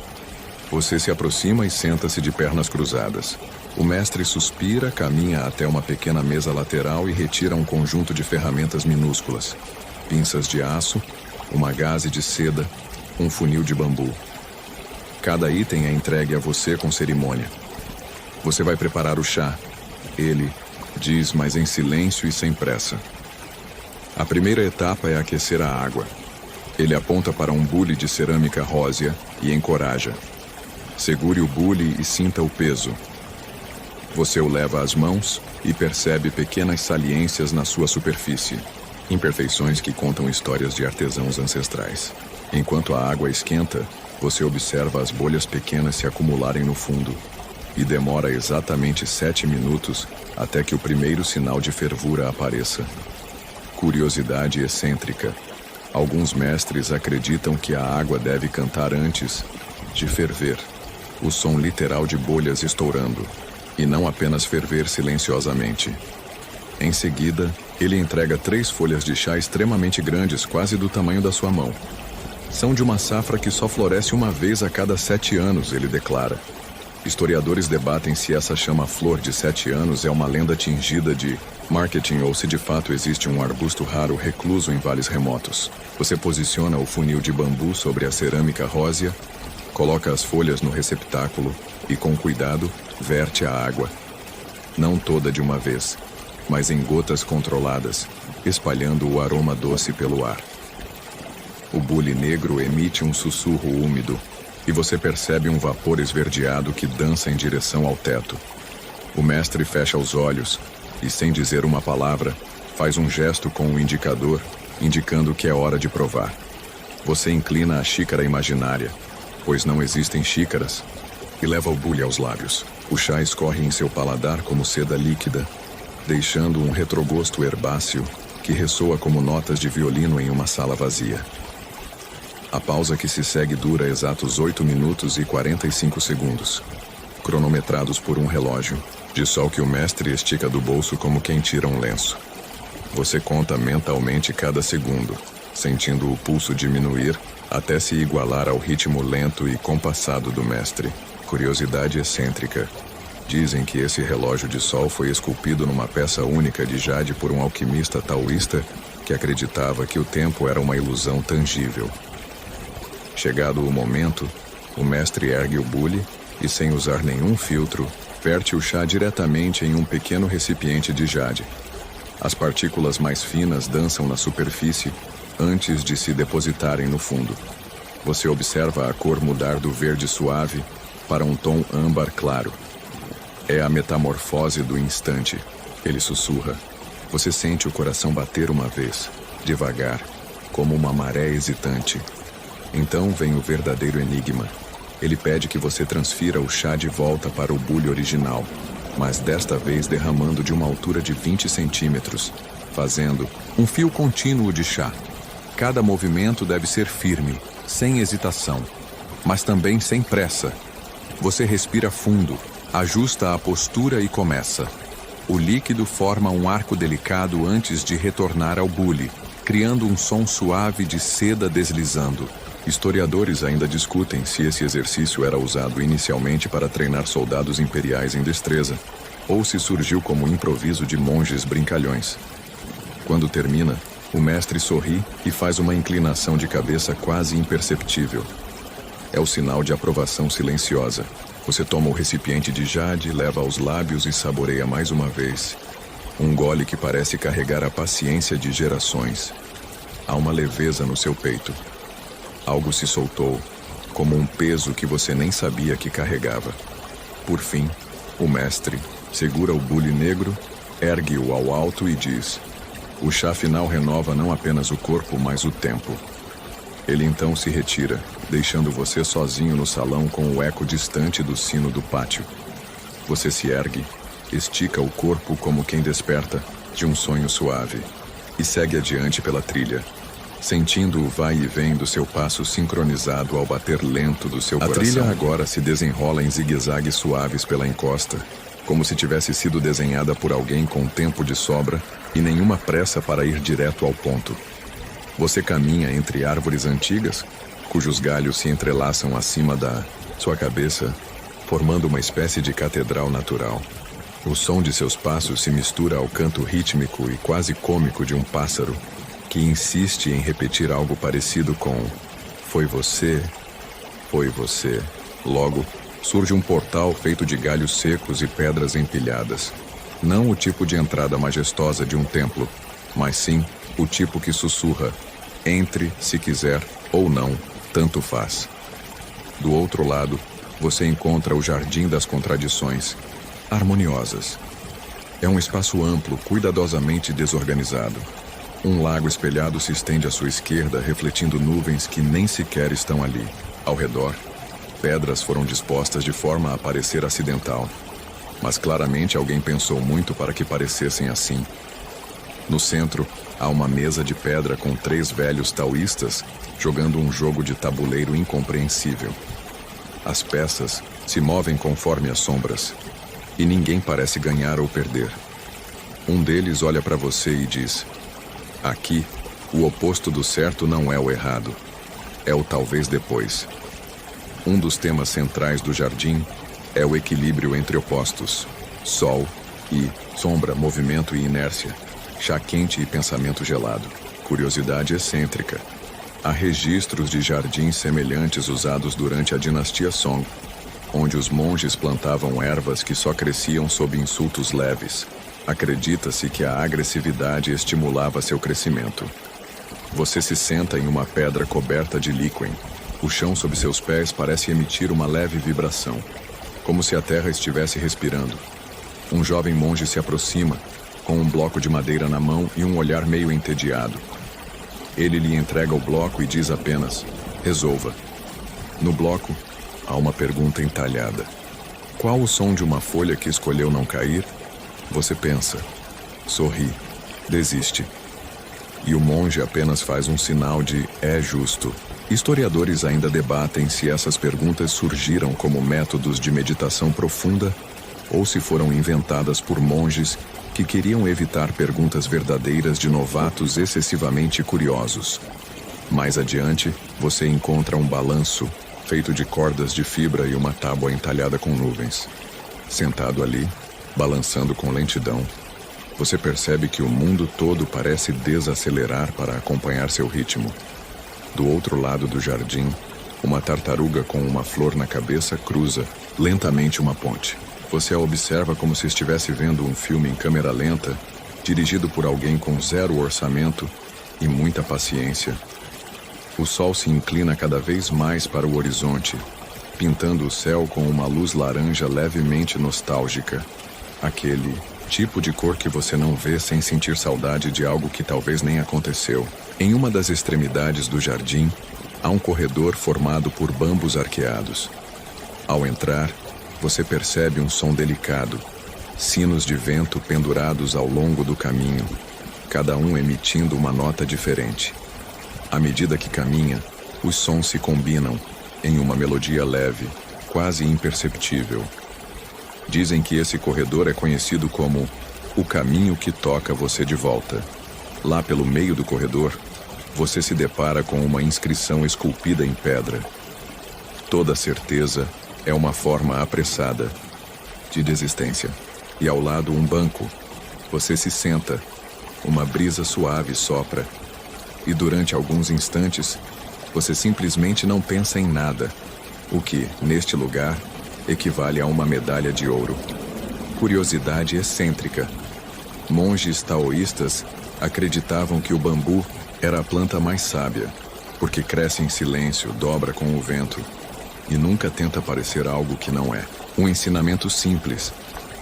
Você se aproxima e senta-se de pernas cruzadas. O mestre suspira, caminha até uma pequena mesa lateral e retira um conjunto de ferramentas minúsculas: pinças de aço, uma gaze de seda, um funil de bambu. Cada item é entregue a você com cerimônia. Você vai preparar o chá. Ele diz, mas em silêncio e sem pressa. A primeira etapa é aquecer a água. Ele aponta para um bule de cerâmica rósea e encoraja: segure o bule e sinta o peso. Você o leva às mãos e percebe pequenas saliências na sua superfície, imperfeições que contam histórias de artesãos ancestrais. Enquanto a água esquenta, você observa as bolhas pequenas se acumularem no fundo, e demora exatamente 7 minutos até que o primeiro sinal de fervura apareça. Curiosidade excêntrica. Alguns mestres acreditam que a água deve cantar antes de ferver, o som literal de bolhas estourando, e não apenas ferver silenciosamente. Em seguida, Ele entrega 3 folhas de chá extremamente grandes, quase do tamanho da sua mão. São de uma safra que só floresce uma vez a cada 7 anos, ele declara. Historiadores debatem se essa chama-flor de 7 anos é uma lenda tingida de marketing ou se de fato existe um arbusto raro recluso em vales remotos. Você posiciona o funil de bambu sobre a cerâmica rósea, coloca as folhas no receptáculo e, com cuidado, verte a água. Não toda de uma vez, mas em gotas controladas, espalhando o aroma doce pelo ar. O bule negro emite um sussurro úmido e você percebe um vapor esverdeado que dança em direção ao teto. O mestre fecha os olhos e, sem dizer uma palavra, faz um gesto com o indicador, indicando que é hora de provar. Você inclina a xícara imaginária, pois não existem xícaras, e leva o bule aos lábios. O chá escorre em seu paladar como seda líquida, deixando um retrogosto herbáceo que ressoa como notas de violino em uma sala vazia. A pausa que se segue dura exatos 8 minutos e 45 segundos, cronometrados por um relógio de sol que o mestre estica do bolso como quem tira um lenço. Você conta mentalmente cada segundo, sentindo o pulso diminuir até se igualar ao ritmo lento e compassado do mestre. Curiosidade excêntrica. Dizem que esse relógio de sol foi esculpido numa peça única de jade por um alquimista taoísta que acreditava que o tempo era uma ilusão tangível. Chegado o momento, o mestre ergue o bule e, sem usar nenhum filtro, verte o chá diretamente em um pequeno recipiente de jade. As partículas mais finas dançam na superfície antes de se depositarem no fundo. Você observa a cor mudar do verde suave para um tom âmbar claro. É a metamorfose do instante, ele sussurra. Você sente o coração bater uma vez, devagar, como uma maré hesitante. Então vem o verdadeiro enigma. Ele pede que você transfira o chá de volta para o bule original, mas desta vez derramando de uma altura de 20 centímetros, fazendo um fio contínuo de chá. Cada movimento deve ser firme, sem hesitação, mas também sem pressa. Você respira fundo, ajusta a postura e começa. O líquido forma um arco delicado antes de retornar ao bule, criando um som suave de seda deslizando. Historiadores ainda discutem se esse exercício era usado inicialmente para treinar soldados imperiais em destreza, ou se surgiu como improviso de monges brincalhões. Quando termina, o mestre sorri e faz uma inclinação de cabeça quase imperceptível. É o sinal de aprovação silenciosa. Você toma o recipiente de jade, leva aos lábios e saboreia mais uma vez. Um gole que parece carregar a paciência de gerações. Há uma leveza no seu peito. Algo se soltou, como um peso que você nem sabia que carregava. Por fim, o mestre segura o bule negro, ergue-o ao alto e diz: o chá final renova não apenas o corpo, mas o tempo. Ele então se retira, deixando você sozinho no salão com o eco distante do sino do pátio. Você se ergue, estica o corpo como quem desperta de um sonho suave e segue adiante pela trilha, sentindo o vai e vem do seu passo sincronizado ao bater lento do seu coração. A trilha agora se desenrola em zigue-zagues suaves pela encosta, como se tivesse sido desenhada por alguém com tempo de sobra e nenhuma pressa para ir direto ao ponto. Você caminha entre árvores antigas, cujos galhos se entrelaçam acima da sua cabeça, formando uma espécie de catedral natural. O som de seus passos se mistura ao canto rítmico e quase cômico de um pássaro, que insiste em repetir algo parecido com foi você. Logo, surge um portal feito de galhos secos e pedras empilhadas. Não o tipo de entrada majestosa de um templo, mas sim o tipo que sussurra: entre, se quiser, ou não, tanto faz. Do outro lado, você encontra o Jardim das Contradições, harmoniosas. É um espaço amplo, cuidadosamente desorganizado. Um lago espelhado se estende à sua esquerda, refletindo nuvens que nem sequer estão ali. Ao redor, pedras foram dispostas de forma a parecer acidental, mas claramente alguém pensou muito para que parecessem assim. No centro, há uma mesa de pedra com 3 velhos taoístas jogando um jogo de tabuleiro incompreensível. As peças se movem conforme as sombras, e ninguém parece ganhar ou perder. Um deles olha para você e diz: aqui, o oposto do certo não é o errado, é o talvez depois. Um dos temas centrais do jardim é o equilíbrio entre opostos: sol e sombra, movimento e inércia, chá quente e pensamento gelado, curiosidade excêntrica. Há registros de jardins semelhantes usados durante a dinastia Song, onde os monges plantavam ervas que só cresciam sob insultos leves. Acredita-se que a agressividade estimulava seu crescimento. Você se senta em uma pedra coberta de líquen. O chão sob seus pés parece emitir uma leve vibração, como se a terra estivesse respirando. Um jovem monge se aproxima, com um bloco de madeira na mão e um olhar meio entediado. Ele lhe entrega o bloco e diz apenas: resolva. No bloco, há uma pergunta entalhada: qual o som de uma folha que escolheu não cair? Você pensa, sorri, desiste. E o monge apenas faz um sinal de é justo. Historiadores ainda debatem se essas perguntas surgiram como métodos de meditação profunda ou se foram inventadas por monges que queriam evitar perguntas verdadeiras de novatos excessivamente curiosos. Mais adiante, você encontra um balanço feito de cordas de fibra e uma tábua entalhada com nuvens. Sentado ali, balançando com lentidão, você percebe que o mundo todo parece desacelerar para acompanhar seu ritmo. Do outro lado do jardim, uma tartaruga com uma flor na cabeça cruza lentamente uma ponte. Você a observa como se estivesse vendo um filme em câmera lenta, dirigido por alguém com zero orçamento e muita paciência. O sol se inclina cada vez mais para o horizonte, pintando o céu com uma luz laranja levemente nostálgica. Aquele tipo de cor que você não vê sem sentir saudade de algo que talvez nem aconteceu. Em uma das extremidades do jardim, há um corredor formado por bambus arqueados. Ao entrar, você percebe um som delicado, sinos de vento pendurados ao longo do caminho, cada um emitindo uma nota diferente. À medida que caminha, os sons se combinam em uma melodia leve, quase imperceptível. Dizem que esse corredor é conhecido como o caminho que toca você de volta. Lá pelo meio do corredor, você se depara com uma inscrição esculpida em pedra. Toda certeza é uma forma apressada de desistência. E ao lado um banco. Você se senta, uma brisa suave sopra, e durante alguns instantes, você simplesmente não pensa em nada, o que, neste lugar, equivale a uma medalha de ouro. Curiosidade excêntrica. Monges taoístas acreditavam que o bambu era a planta mais sábia, porque cresce em silêncio, dobra com o vento, e nunca tenta parecer algo que não é. Um ensinamento simples,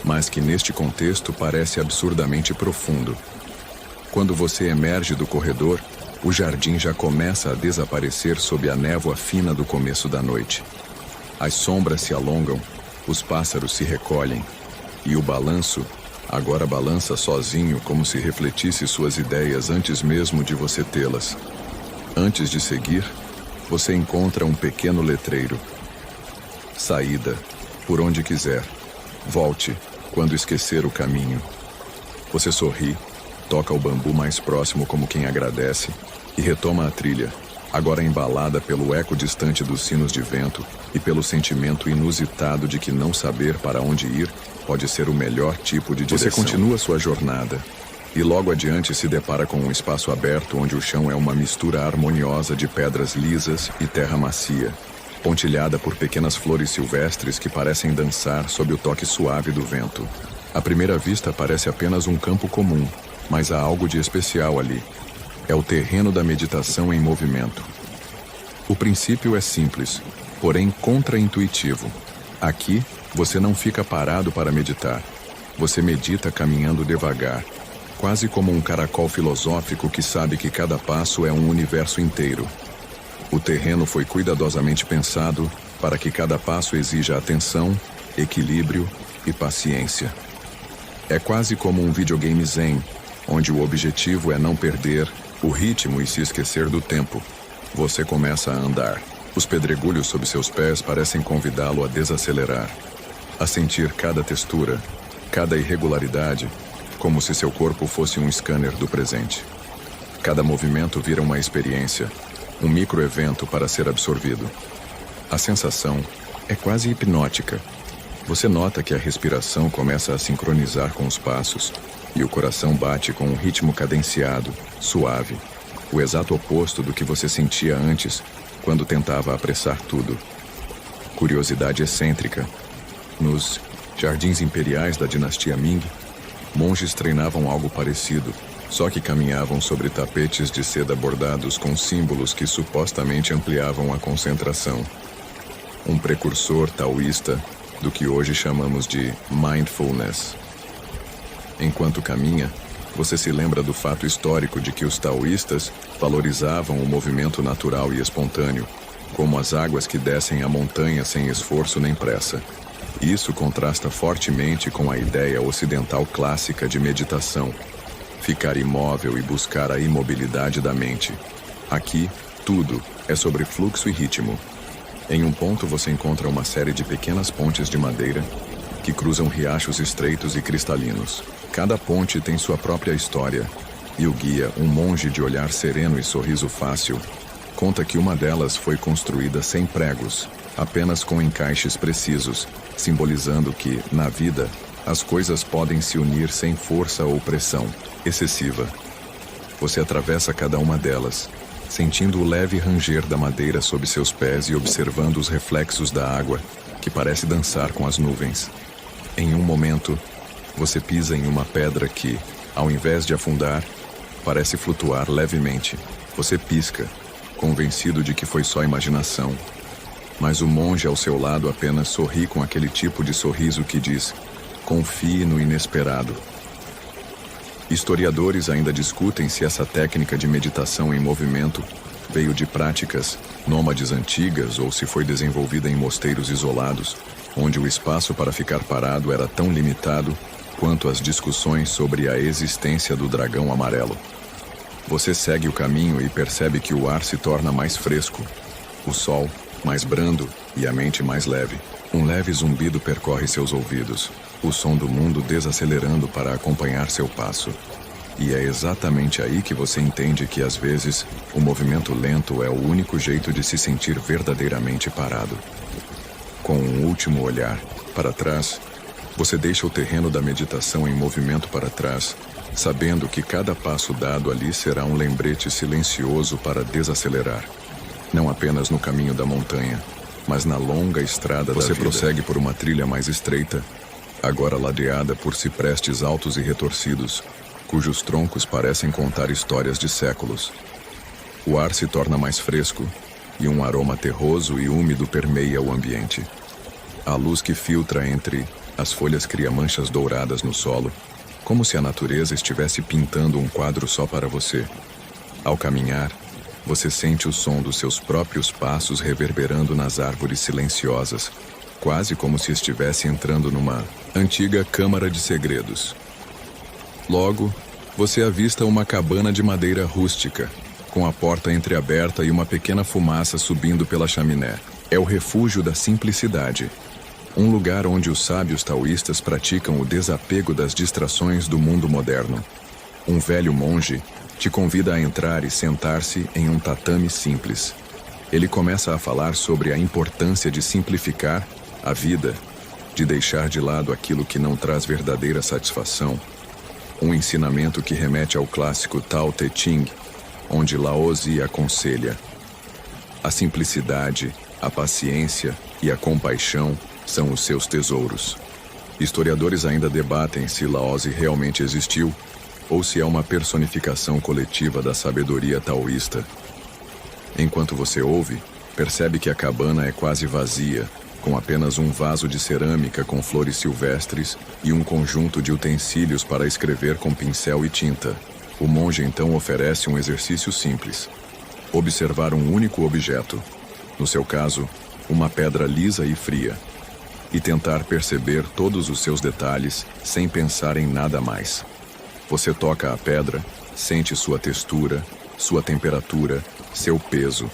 mas que neste contexto parece absurdamente profundo. Quando você emerge do corredor, o jardim já começa a desaparecer sob a névoa fina do começo da noite. As sombras se alongam, os pássaros se recolhem, e o balanço agora balança sozinho como se refletisse suas ideias antes mesmo de você tê-las. Antes de seguir, você encontra um pequeno letreiro. Saída, por onde quiser. Volte, quando esquecer o caminho. Você sorri, toca o bambu mais próximo como quem agradece e retoma a trilha, agora embalada pelo eco distante dos sinos de vento e pelo sentimento inusitado de que não saber para onde ir pode ser o melhor tipo de direção. Você continua sua jornada e logo adiante se depara com um espaço aberto onde o chão é uma mistura harmoniosa de pedras lisas e terra macia, pontilhada por pequenas flores silvestres que parecem dançar sob o toque suave do vento. À primeira vista parece apenas um campo comum, mas há algo de especial ali. É o terreno da meditação em movimento. O princípio é simples, porém contraintuitivo. Aqui, você não fica parado para meditar. Você medita caminhando devagar, quase como um caracol filosófico que sabe que cada passo é um universo inteiro. O terreno foi cuidadosamente pensado para que cada passo exija atenção, equilíbrio e paciência. É quase como um videogame zen, onde o objetivo é não perder o ritmo e se esquecer do tempo. Você começa a andar. Os pedregulhos sob seus pés parecem convidá-lo a desacelerar, a sentir cada textura, cada irregularidade, como se seu corpo fosse um scanner do presente. Cada movimento vira uma experiência, um microevento para ser absorvido. A sensação é quase hipnótica. Você nota que a respiração começa a sincronizar com os passos e o coração bate com um ritmo cadenciado, suave, o exato oposto do que você sentia antes, quando tentava apressar tudo. Curiosidade excêntrica. Nos jardins imperiais da dinastia Ming, monges treinavam algo parecido, só que caminhavam sobre tapetes de seda bordados com símbolos que supostamente ampliavam a concentração. Um precursor taoísta do que hoje chamamos de mindfulness. Enquanto caminha, você se lembra do fato histórico de que os taoístas valorizavam o movimento natural e espontâneo, como as águas que descem a montanha sem esforço nem pressa. Isso contrasta fortemente com a ideia ocidental clássica de meditação, ficar imóvel e buscar a imobilidade da mente. Aqui, tudo é sobre fluxo e ritmo. Em um ponto você encontra uma série de pequenas pontes de madeira que cruzam riachos estreitos e cristalinos. Cada ponte tem sua própria história, e o guia, um monge de olhar sereno e sorriso fácil, conta que uma delas foi construída sem pregos, apenas com encaixes precisos, simbolizando que, na vida, as coisas podem se unir sem força ou pressão excessiva. Você atravessa cada uma delas, sentindo o leve ranger da madeira sob seus pés e observando os reflexos da água, que parece dançar com as nuvens. Em um momento, você pisa em uma pedra que, ao invés de afundar, parece flutuar levemente. Você pisca, convencido de que foi só imaginação. Mas o monge ao seu lado apenas sorri com aquele tipo de sorriso que diz: confie no inesperado. Historiadores ainda discutem se essa técnica de meditação em movimento veio de práticas nômades antigas ou se foi desenvolvida em mosteiros isolados, onde o espaço para ficar parado era tão limitado quanto as discussões sobre a existência do dragão amarelo. Você segue o caminho e percebe que o ar se torna mais fresco, o sol mais brando e a mente mais leve. Um leve zumbido percorre seus ouvidos, o som do mundo desacelerando para acompanhar seu passo. E é exatamente aí que você entende que, às vezes, o movimento lento é o único jeito de se sentir verdadeiramente parado. Com um último olhar para trás, você deixa o terreno da meditação em movimento para trás, sabendo que cada passo dado ali será um lembrete silencioso para desacelerar. Não apenas no caminho da montanha, mas na longa estrada da vida. Você prossegue por uma trilha mais estreita, agora ladeada por ciprestes altos e retorcidos, cujos troncos parecem contar histórias de séculos. O ar se torna mais fresco, e um aroma terroso e úmido permeia o ambiente. A luz que filtra entre as folhas cria manchas douradas no solo, como se a natureza estivesse pintando um quadro só para você. Ao caminhar, você sente o som dos seus próprios passos reverberando nas árvores silenciosas, quase como se estivesse entrando numa antiga câmara de segredos. Logo, você avista uma cabana de madeira rústica, com a porta entreaberta e uma pequena fumaça subindo pela chaminé. É o refúgio da simplicidade, um lugar onde os sábios taoístas praticam o desapego das distrações do mundo moderno. Um velho monge te convida a entrar e sentar-se em um tatame simples. Ele começa a falar sobre a importância de simplificar a vida, de deixar de lado aquilo que não traz verdadeira satisfação. Um ensinamento que remete ao clássico Tao Te Ching, onde Lao Tzu aconselha: a simplicidade, a paciência e a compaixão são os seus tesouros. Historiadores ainda debatem se Lao Tzu realmente existiu ou se é uma personificação coletiva da sabedoria taoísta. Enquanto você ouve, percebe que a cabana é quase vazia, com apenas um vaso de cerâmica com flores silvestres e um conjunto de utensílios para escrever com pincel e tinta. O monge então oferece um exercício simples: observar um único objeto, no seu caso, uma pedra lisa e fria, e tentar perceber todos os seus detalhes sem pensar em nada mais. Você toca a pedra, sente sua textura, sua temperatura, seu peso.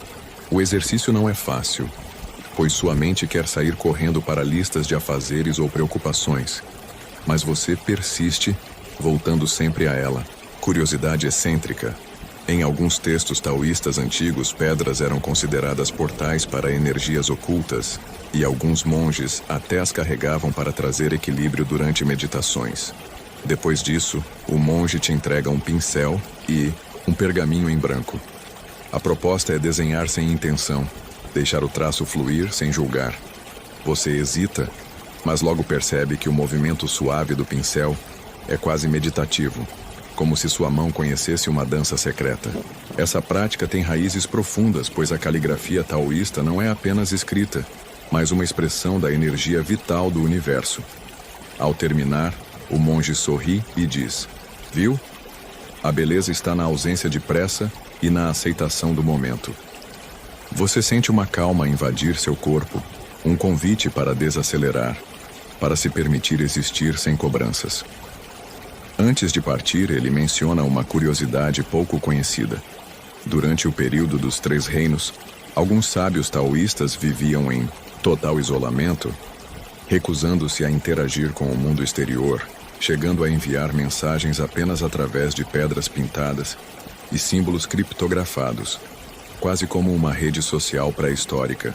O exercício não é fácil, pois sua mente quer sair correndo para listas de afazeres ou preocupações. Mas você persiste voltando sempre a ela. Curiosidade excêntrica. Em alguns textos taoístas antigos, pedras eram consideradas portais para energias ocultas, e alguns monges até as carregavam para trazer equilíbrio durante meditações. Depois disso, o monge te entrega um pincel e um pergaminho em branco. A proposta é desenhar sem intenção, deixar o traço fluir sem julgar. Você hesita, mas logo percebe que o movimento suave do pincel é quase meditativo, como se sua mão conhecesse uma dança secreta. Essa prática tem raízes profundas, pois a caligrafia taoísta não é apenas escrita, mas uma expressão da energia vital do universo. Ao terminar, o monge sorri e diz: "Viu? A beleza está na ausência de pressa e na aceitação do momento." Você sente uma calma invadir seu corpo, um convite para desacelerar, para se permitir existir sem cobranças. Antes de partir, ele menciona uma curiosidade pouco conhecida. Durante o período dos Três Reinos, alguns sábios taoístas viviam em total isolamento, recusando-se a interagir com o mundo exterior, chegando a enviar mensagens apenas através de pedras pintadas e símbolos criptografados, quase como uma rede social pré-histórica.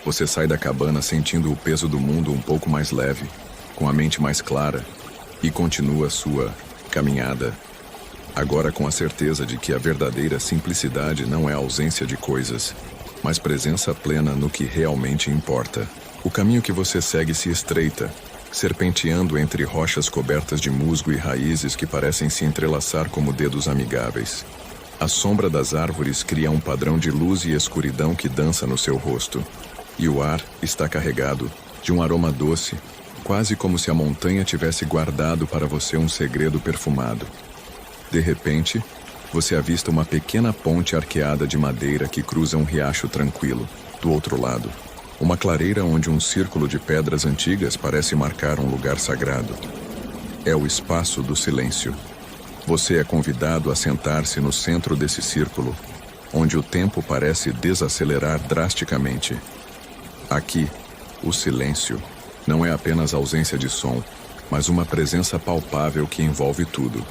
Você sai da cabana sentindo o peso do mundo um pouco mais leve, com a mente mais clara, e continua sua caminhada, agora com a certeza de que a verdadeira simplicidade não é a ausência de coisas, mas presença plena no que realmente importa. O caminho que você segue se estreita, serpenteando entre rochas cobertas de musgo e raízes que parecem se entrelaçar como dedos amigáveis. A sombra das árvores cria um padrão de luz e escuridão que dança no seu rosto, e o ar está carregado de um aroma doce, quase como se a montanha tivesse guardado para você um segredo perfumado. De repente, você avista uma pequena ponte arqueada de madeira que cruza um riacho tranquilo. Do outro lado, uma clareira onde um círculo de pedras antigas parece marcar um lugar sagrado. É o espaço do silêncio. Você é convidado a sentar-se no centro desse círculo, onde o tempo parece desacelerar drasticamente. Aqui, o silêncio não é apenas ausência de som, mas uma presença palpável que envolve tudo.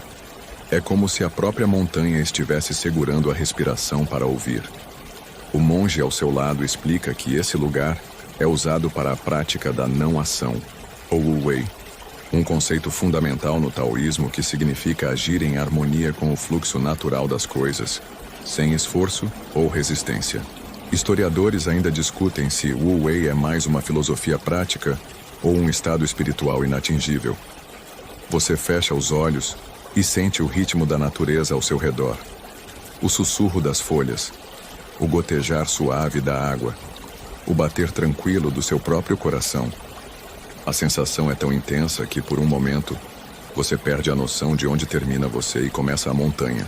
É como se a própria montanha estivesse segurando a respiração para ouvir. O monge ao seu lado explica que esse lugar é usado para a prática da não-ação, ou Wu-Wei, um conceito fundamental no taoísmo que significa agir em harmonia com o fluxo natural das coisas, sem esforço ou resistência. Historiadores ainda discutem se Wu-Wei é mais uma filosofia prática ou um estado espiritual inatingível. Você fecha os olhos e sente o ritmo da natureza ao seu redor. O sussurro das folhas, o gotejar suave da água, o bater tranquilo do seu próprio coração. A sensação é tão intensa que, por um momento, você perde a noção de onde termina você e começa a montanha.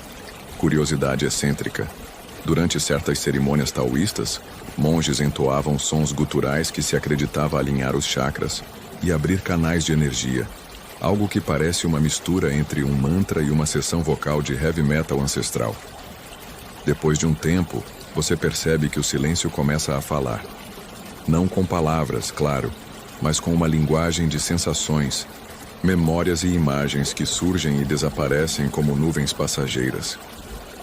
Curiosidade excêntrica. Durante certas cerimônias taoístas, monges entoavam sons guturais que se acreditava alinhar os chakras e abrir canais de energia, algo que parece uma mistura entre um mantra e uma sessão vocal de heavy metal ancestral. Depois de um tempo, você percebe que o silêncio começa a falar. Não com palavras, claro, mas com uma linguagem de sensações, memórias e imagens que surgem e desaparecem como nuvens passageiras.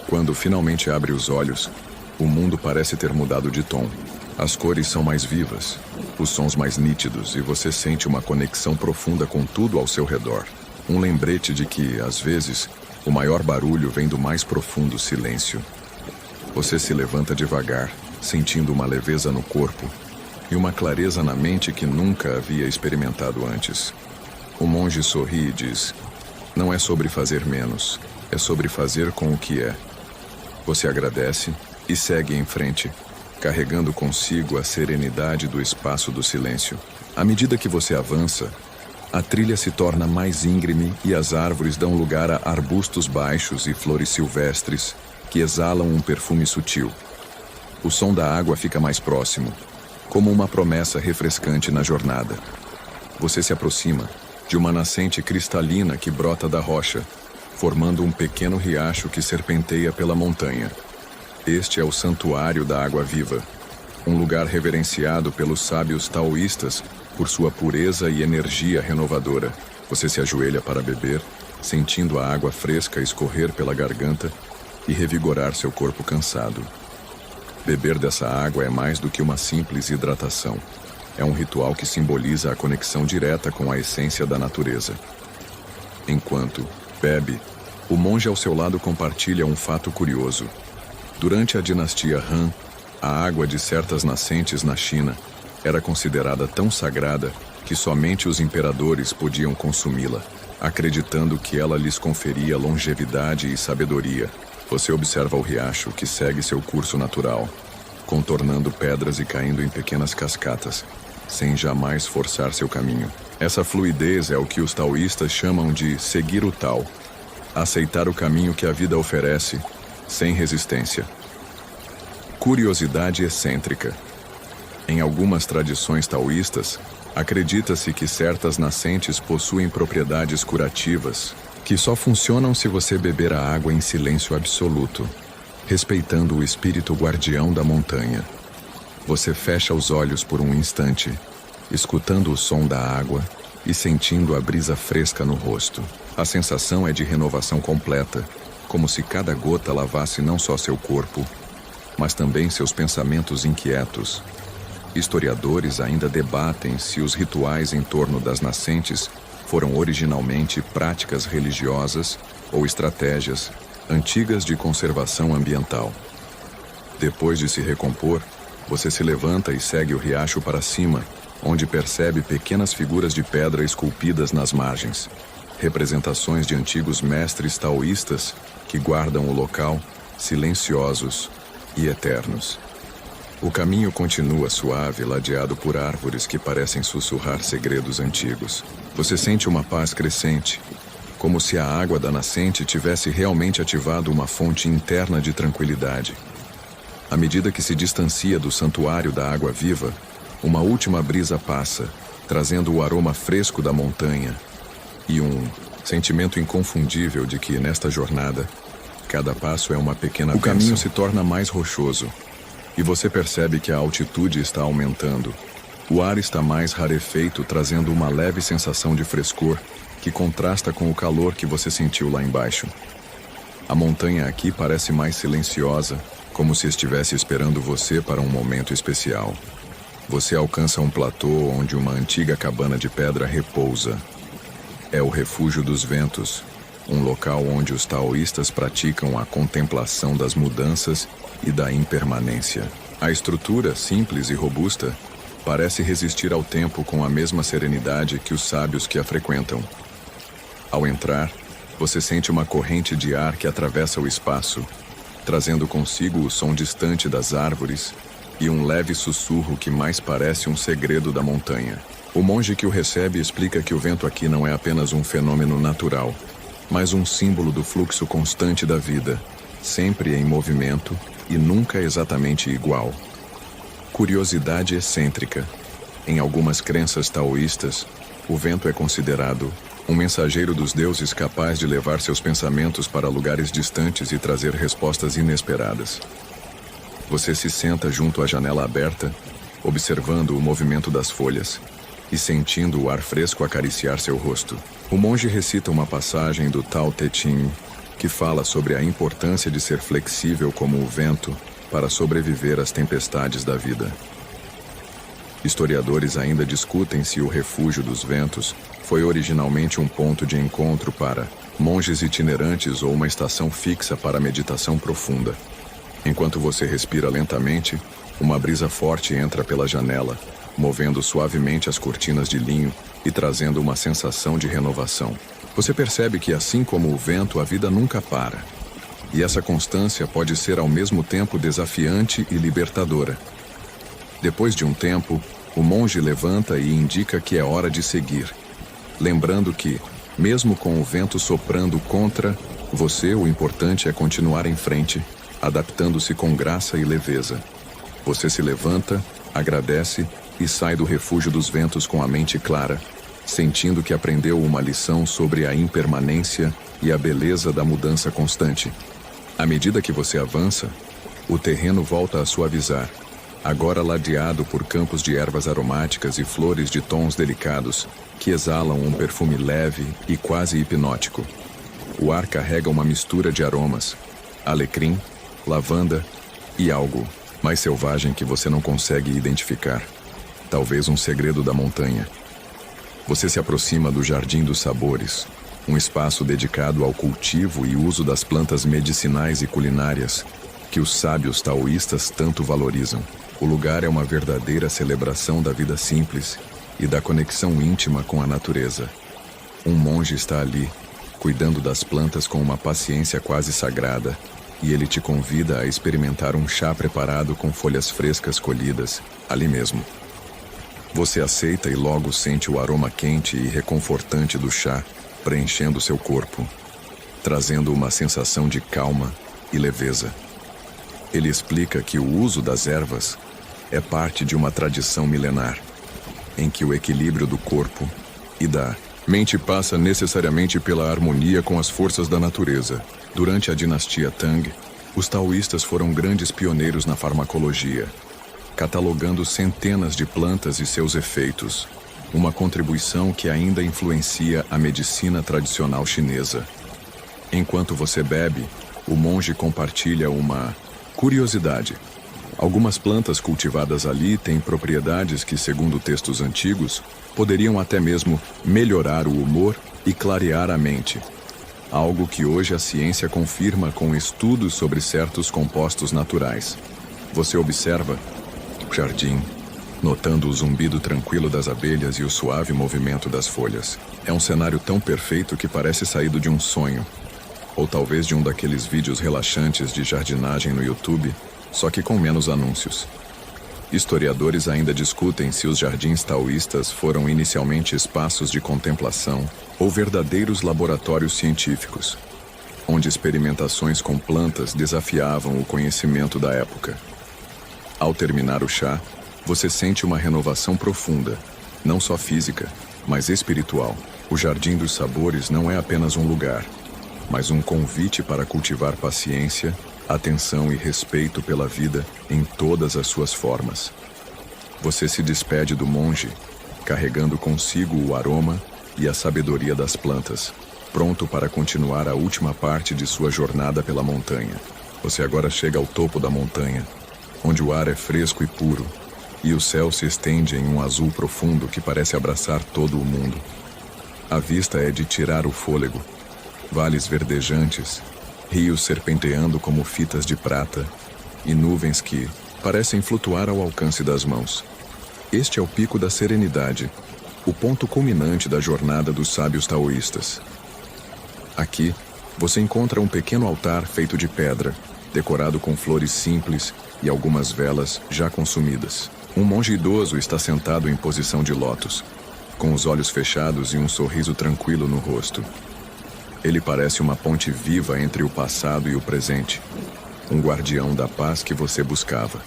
Quando finalmente abre os olhos, o mundo parece ter mudado de tom. As cores são mais vivas, os sons mais nítidos e você sente uma conexão profunda com tudo ao seu redor. Um lembrete de que, às vezes, o maior barulho vem do mais profundo silêncio. Você se levanta devagar, sentindo uma leveza no corpo e uma clareza na mente que nunca havia experimentado antes. O monge sorri e diz: "Não é sobre fazer menos, é sobre fazer com o que é." Você agradece e segue em frente, carregando consigo a serenidade do espaço do silêncio. À medida que você avança, a trilha se torna mais íngreme e as árvores dão lugar a arbustos baixos e flores silvestres que exalam um perfume sutil. O som da água fica mais próximo, como uma promessa refrescante na jornada. Você se aproxima de uma nascente cristalina que brota da rocha, formando um pequeno riacho que serpenteia pela montanha. Este é o Santuário da Água Viva, um lugar reverenciado pelos sábios taoístas por sua pureza e energia renovadora. Você se ajoelha para beber sentindo a água fresca escorrer pela garganta e revigorar seu corpo cansado. Beber dessa água é mais do que uma simples hidratação. É um ritual que simboliza a conexão direta com a essência da natureza. Enquanto bebe, o monge ao seu lado compartilha um fato curioso. Durante a dinastia Han, a água de certas nascentes na China era considerada tão sagrada que somente os imperadores podiam consumi-la, acreditando que ela lhes conferia longevidade e sabedoria. Você observa o riacho que segue seu curso natural, contornando pedras e caindo em pequenas cascatas, sem jamais forçar seu caminho. Essa fluidez é o que os taoístas chamam de seguir o Tao, aceitar o caminho que a vida oferece, sem resistência. Curiosidade excêntrica. Em algumas tradições taoístas, acredita-se que certas nascentes possuem propriedades curativas, que só funcionam se você beber a água em silêncio absoluto, respeitando o espírito guardião da montanha. Você fecha os olhos por um instante, escutando o som da água e sentindo a brisa fresca no rosto. A sensação é de renovação completa, como se cada gota lavasse não só seu corpo, mas também seus pensamentos inquietos. Historiadores ainda debatem se os rituais em torno das nascentes foram originalmente práticas religiosas ou estratégias antigas de conservação ambiental. Depois de se recompor, você se levanta e segue o riacho para cima, onde percebe pequenas figuras de pedra esculpidas nas margens, representações de antigos mestres taoístas que guardam o local, silenciosos e eternos. O caminho continua suave, ladeado por árvores que parecem sussurrar segredos antigos. Você sente uma paz crescente, como se a água da nascente tivesse realmente ativado uma fonte interna de tranquilidade. À medida que se distancia do santuário da água viva, uma última brisa passa, trazendo o aroma fresco da montanha e um sentimento inconfundível de que, nesta jornada, cada passo é uma pequena bênção. O caminho se torna mais rochoso, e você percebe que a altitude está aumentando. O ar está mais rarefeito, trazendo uma leve sensação de frescor que contrasta com o calor que você sentiu lá embaixo. A montanha aqui parece mais silenciosa, como se estivesse esperando você para um momento especial. Você alcança um platô onde uma antiga cabana de pedra repousa. É o Refúgio dos Ventos, um local onde os taoístas praticam a contemplação das mudanças e da impermanência. A estrutura, simples e robusta, parece resistir ao tempo com a mesma serenidade que os sábios que a frequentam. Ao entrar, você sente uma corrente de ar que atravessa o espaço, trazendo consigo o som distante das árvores e um leve sussurro que mais parece um segredo da montanha. O monge que o recebe explica que o vento aqui não é apenas um fenômeno natural, mas um símbolo do fluxo constante da vida, sempre em movimento e nunca exatamente igual. Curiosidade excêntrica. Em algumas crenças taoístas, o vento é considerado um mensageiro dos deuses capaz de levar seus pensamentos para lugares distantes e trazer respostas inesperadas. Você se senta junto à janela aberta, observando o movimento das folhas e sentindo o ar fresco acariciar seu rosto. O monge recita uma passagem do Tao Te Ching que fala sobre a importância de ser flexível como o vento para sobreviver às tempestades da vida. Historiadores ainda discutem se o Refúgio dos Ventos foi originalmente um ponto de encontro para monges itinerantes ou uma estação fixa para meditação profunda. Enquanto você respira lentamente, uma brisa forte entra pela janela, movendo suavemente as cortinas de linho e trazendo uma sensação de renovação. Você percebe que, assim como o vento, a vida nunca para. E essa constância pode ser ao mesmo tempo desafiante e libertadora. Depois de um tempo, o monge levanta e indica que é hora de seguir, lembrando que, mesmo com o vento soprando contra você, o importante é continuar em frente, adaptando-se com graça e leveza. Você se levanta, agradece e sai do Refúgio dos Ventos com a mente clara, sentindo que aprendeu uma lição sobre a impermanência e a beleza da mudança constante. À medida que você avança, o terreno volta a suavizar, agora ladeado por campos de ervas aromáticas e flores de tons delicados que exalam um perfume leve e quase hipnótico. o ar carrega uma mistura de aromas: alecrim, lavanda e algo mais selvagem que você não consegue identificar. Talvez um segredo da montanha. Você se aproxima do Jardim dos Sabores, um espaço dedicado ao cultivo e uso das plantas medicinais e culinárias que os sábios taoístas tanto valorizam. O lugar é uma verdadeira celebração da vida simples e da conexão íntima com a natureza. Um monge está ali, cuidando das plantas com uma paciência quase sagrada, e ele te convida a experimentar um chá preparado com folhas frescas colhidas, ali mesmo. Você aceita e logo sente o aroma quente e reconfortante do chá preenchendo seu corpo, trazendo uma sensação de calma e leveza. Ele explica que o uso das ervas é parte de uma tradição milenar, em que o equilíbrio do corpo e da mente passa necessariamente pela harmonia com as forças da natureza. Durante a dinastia Tang, os taoístas foram grandes pioneiros na farmacologia, catalogando centenas de plantas e seus efeitos, uma contribuição que ainda influencia a medicina tradicional chinesa. Enquanto você bebe, o monge compartilha uma curiosidade. Algumas plantas cultivadas ali têm propriedades que, segundo textos antigos, poderiam até mesmo melhorar o humor e clarear a mente. Algo que hoje a ciência confirma com estudos sobre certos compostos naturais. Você observa o jardim, notando o zumbido tranquilo das abelhas e o suave movimento das folhas. É um cenário tão perfeito que parece saído de um sonho, ou talvez de um daqueles vídeos relaxantes de jardinagem no YouTube, só que com menos anúncios. Historiadores ainda discutem se os jardins taoístas foram inicialmente espaços de contemplação ou verdadeiros laboratórios científicos, onde experimentações com plantas desafiavam o conhecimento da época. Ao terminar o chá, você sente uma renovação profunda, não só física, mas espiritual. O Jardim dos Sabores não é apenas um lugar, mas um convite para cultivar paciência, atenção e respeito pela vida em todas as suas formas. Você se despede do monge, carregando consigo o aroma e a sabedoria das plantas, pronto para continuar a última parte de sua jornada pela montanha. Você agora chega ao topo da montanha, onde o ar é fresco e puro, e o céu se estende em um azul profundo que parece abraçar todo o mundo. A vista é de tirar o fôlego. Vales verdejantes, rios serpenteando como fitas de prata e nuvens que parecem flutuar ao alcance das mãos. Este é o pico da serenidade, o ponto culminante da jornada dos sábios taoístas. Aqui, você encontra um pequeno altar feito de pedra, decorado com flores simples e algumas velas já consumidas. Um monge idoso está sentado em posição de lótus, com os olhos fechados e um sorriso tranquilo no rosto. Ele parece uma ponte viva entre o passado e o presente, um guardião da paz que você buscava.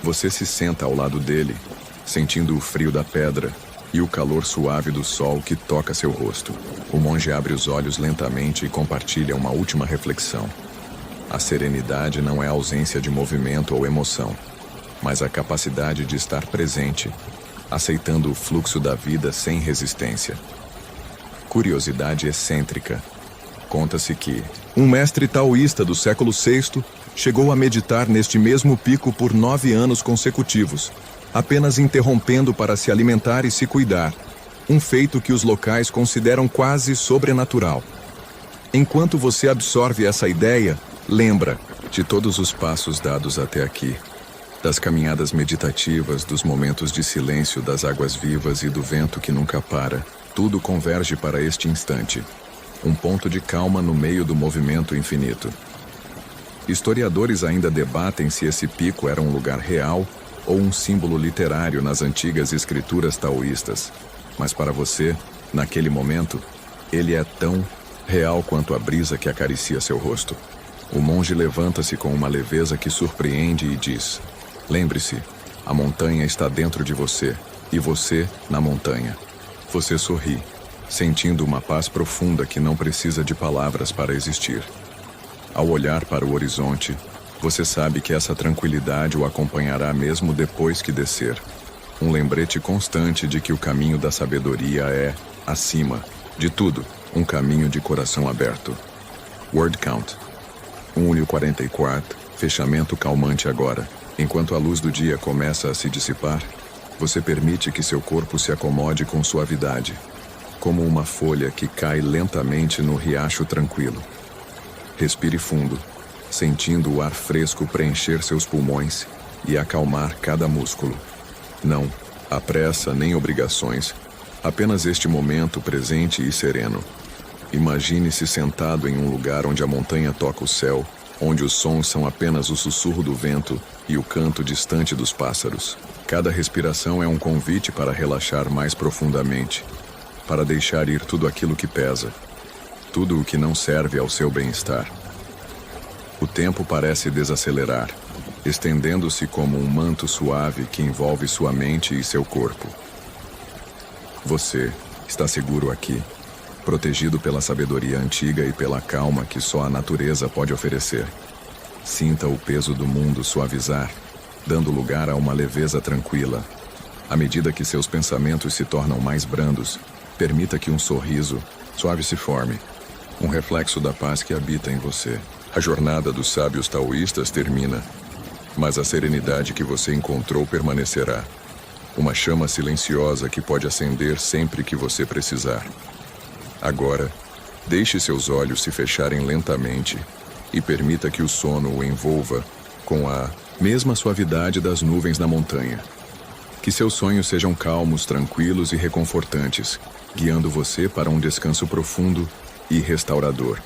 Você se senta ao lado dele, sentindo o frio da pedra e o calor suave do sol que toca seu rosto. O monge abre os olhos lentamente e compartilha uma última reflexão. A serenidade não é a ausência de movimento ou emoção, mas a capacidade de estar presente, aceitando o fluxo da vida sem resistência. Curiosidade excêntrica. Conta-se que um mestre taoísta do século VI chegou a meditar neste mesmo pico por 9 anos consecutivos, apenas interrompendo para se alimentar e se cuidar, um feito que os locais consideram quase sobrenatural. Enquanto você absorve essa ideia, lembra de todos os passos dados até aqui, das caminhadas meditativas, dos momentos de silêncio, das águas vivas e do vento que nunca para. Tudo converge para este instante, um ponto de calma no meio do movimento infinito. Historiadores ainda debatem se esse pico era um lugar real ou um símbolo literário nas antigas escrituras taoístas, mas para você, naquele momento, ele é tão real quanto a brisa que acaricia seu rosto. O monge levanta-se com uma leveza que surpreende e diz: lembre-se, a montanha está dentro de você, e você na montanha. Você sorri, sentindo uma paz profunda que não precisa de palavras para existir. Ao olhar para o horizonte, você sabe que essa tranquilidade o acompanhará mesmo depois que descer. Um lembrete constante de que o caminho da sabedoria é, acima de tudo, Um caminho de coração aberto. Word count. 1:44. Fechamento calmante agora. Enquanto a luz do dia começa a se dissipar, você permite que seu corpo se acomode com suavidade, como uma folha que cai lentamente no riacho tranquilo. Respire fundo, sentindo o ar fresco preencher seus pulmões e acalmar cada músculo. Não há pressa nem obrigações, apenas este momento presente e sereno. Imagine-se sentado em um lugar onde a montanha toca o céu, onde os sons são apenas o sussurro do vento e o canto distante dos pássaros. Cada respiração é um convite para relaxar mais profundamente, para deixar ir tudo aquilo que pesa, tudo o que não serve ao seu bem-estar. O tempo parece desacelerar, estendendo-se como um manto suave que envolve sua mente e seu corpo. Você está seguro aqui, protegido pela sabedoria antiga e pela calma que só a natureza pode oferecer. Sinta o peso do mundo suavizar, dando lugar a uma leveza tranquila. À medida que seus pensamentos se tornam mais brandos, permita que um sorriso suave se forme, um reflexo da paz que habita em você. A jornada dos sábios taoístas termina, mas a serenidade que você encontrou permanecerá. Uma chama silenciosa que pode acender sempre que você precisar. Agora, deixe seus olhos se fecharem lentamente e permita que o sono o envolva com a mesma suavidade das nuvens na montanha. Que seus sonhos sejam calmos, tranquilos e reconfortantes, guiando você para um descanso profundo e restaurador.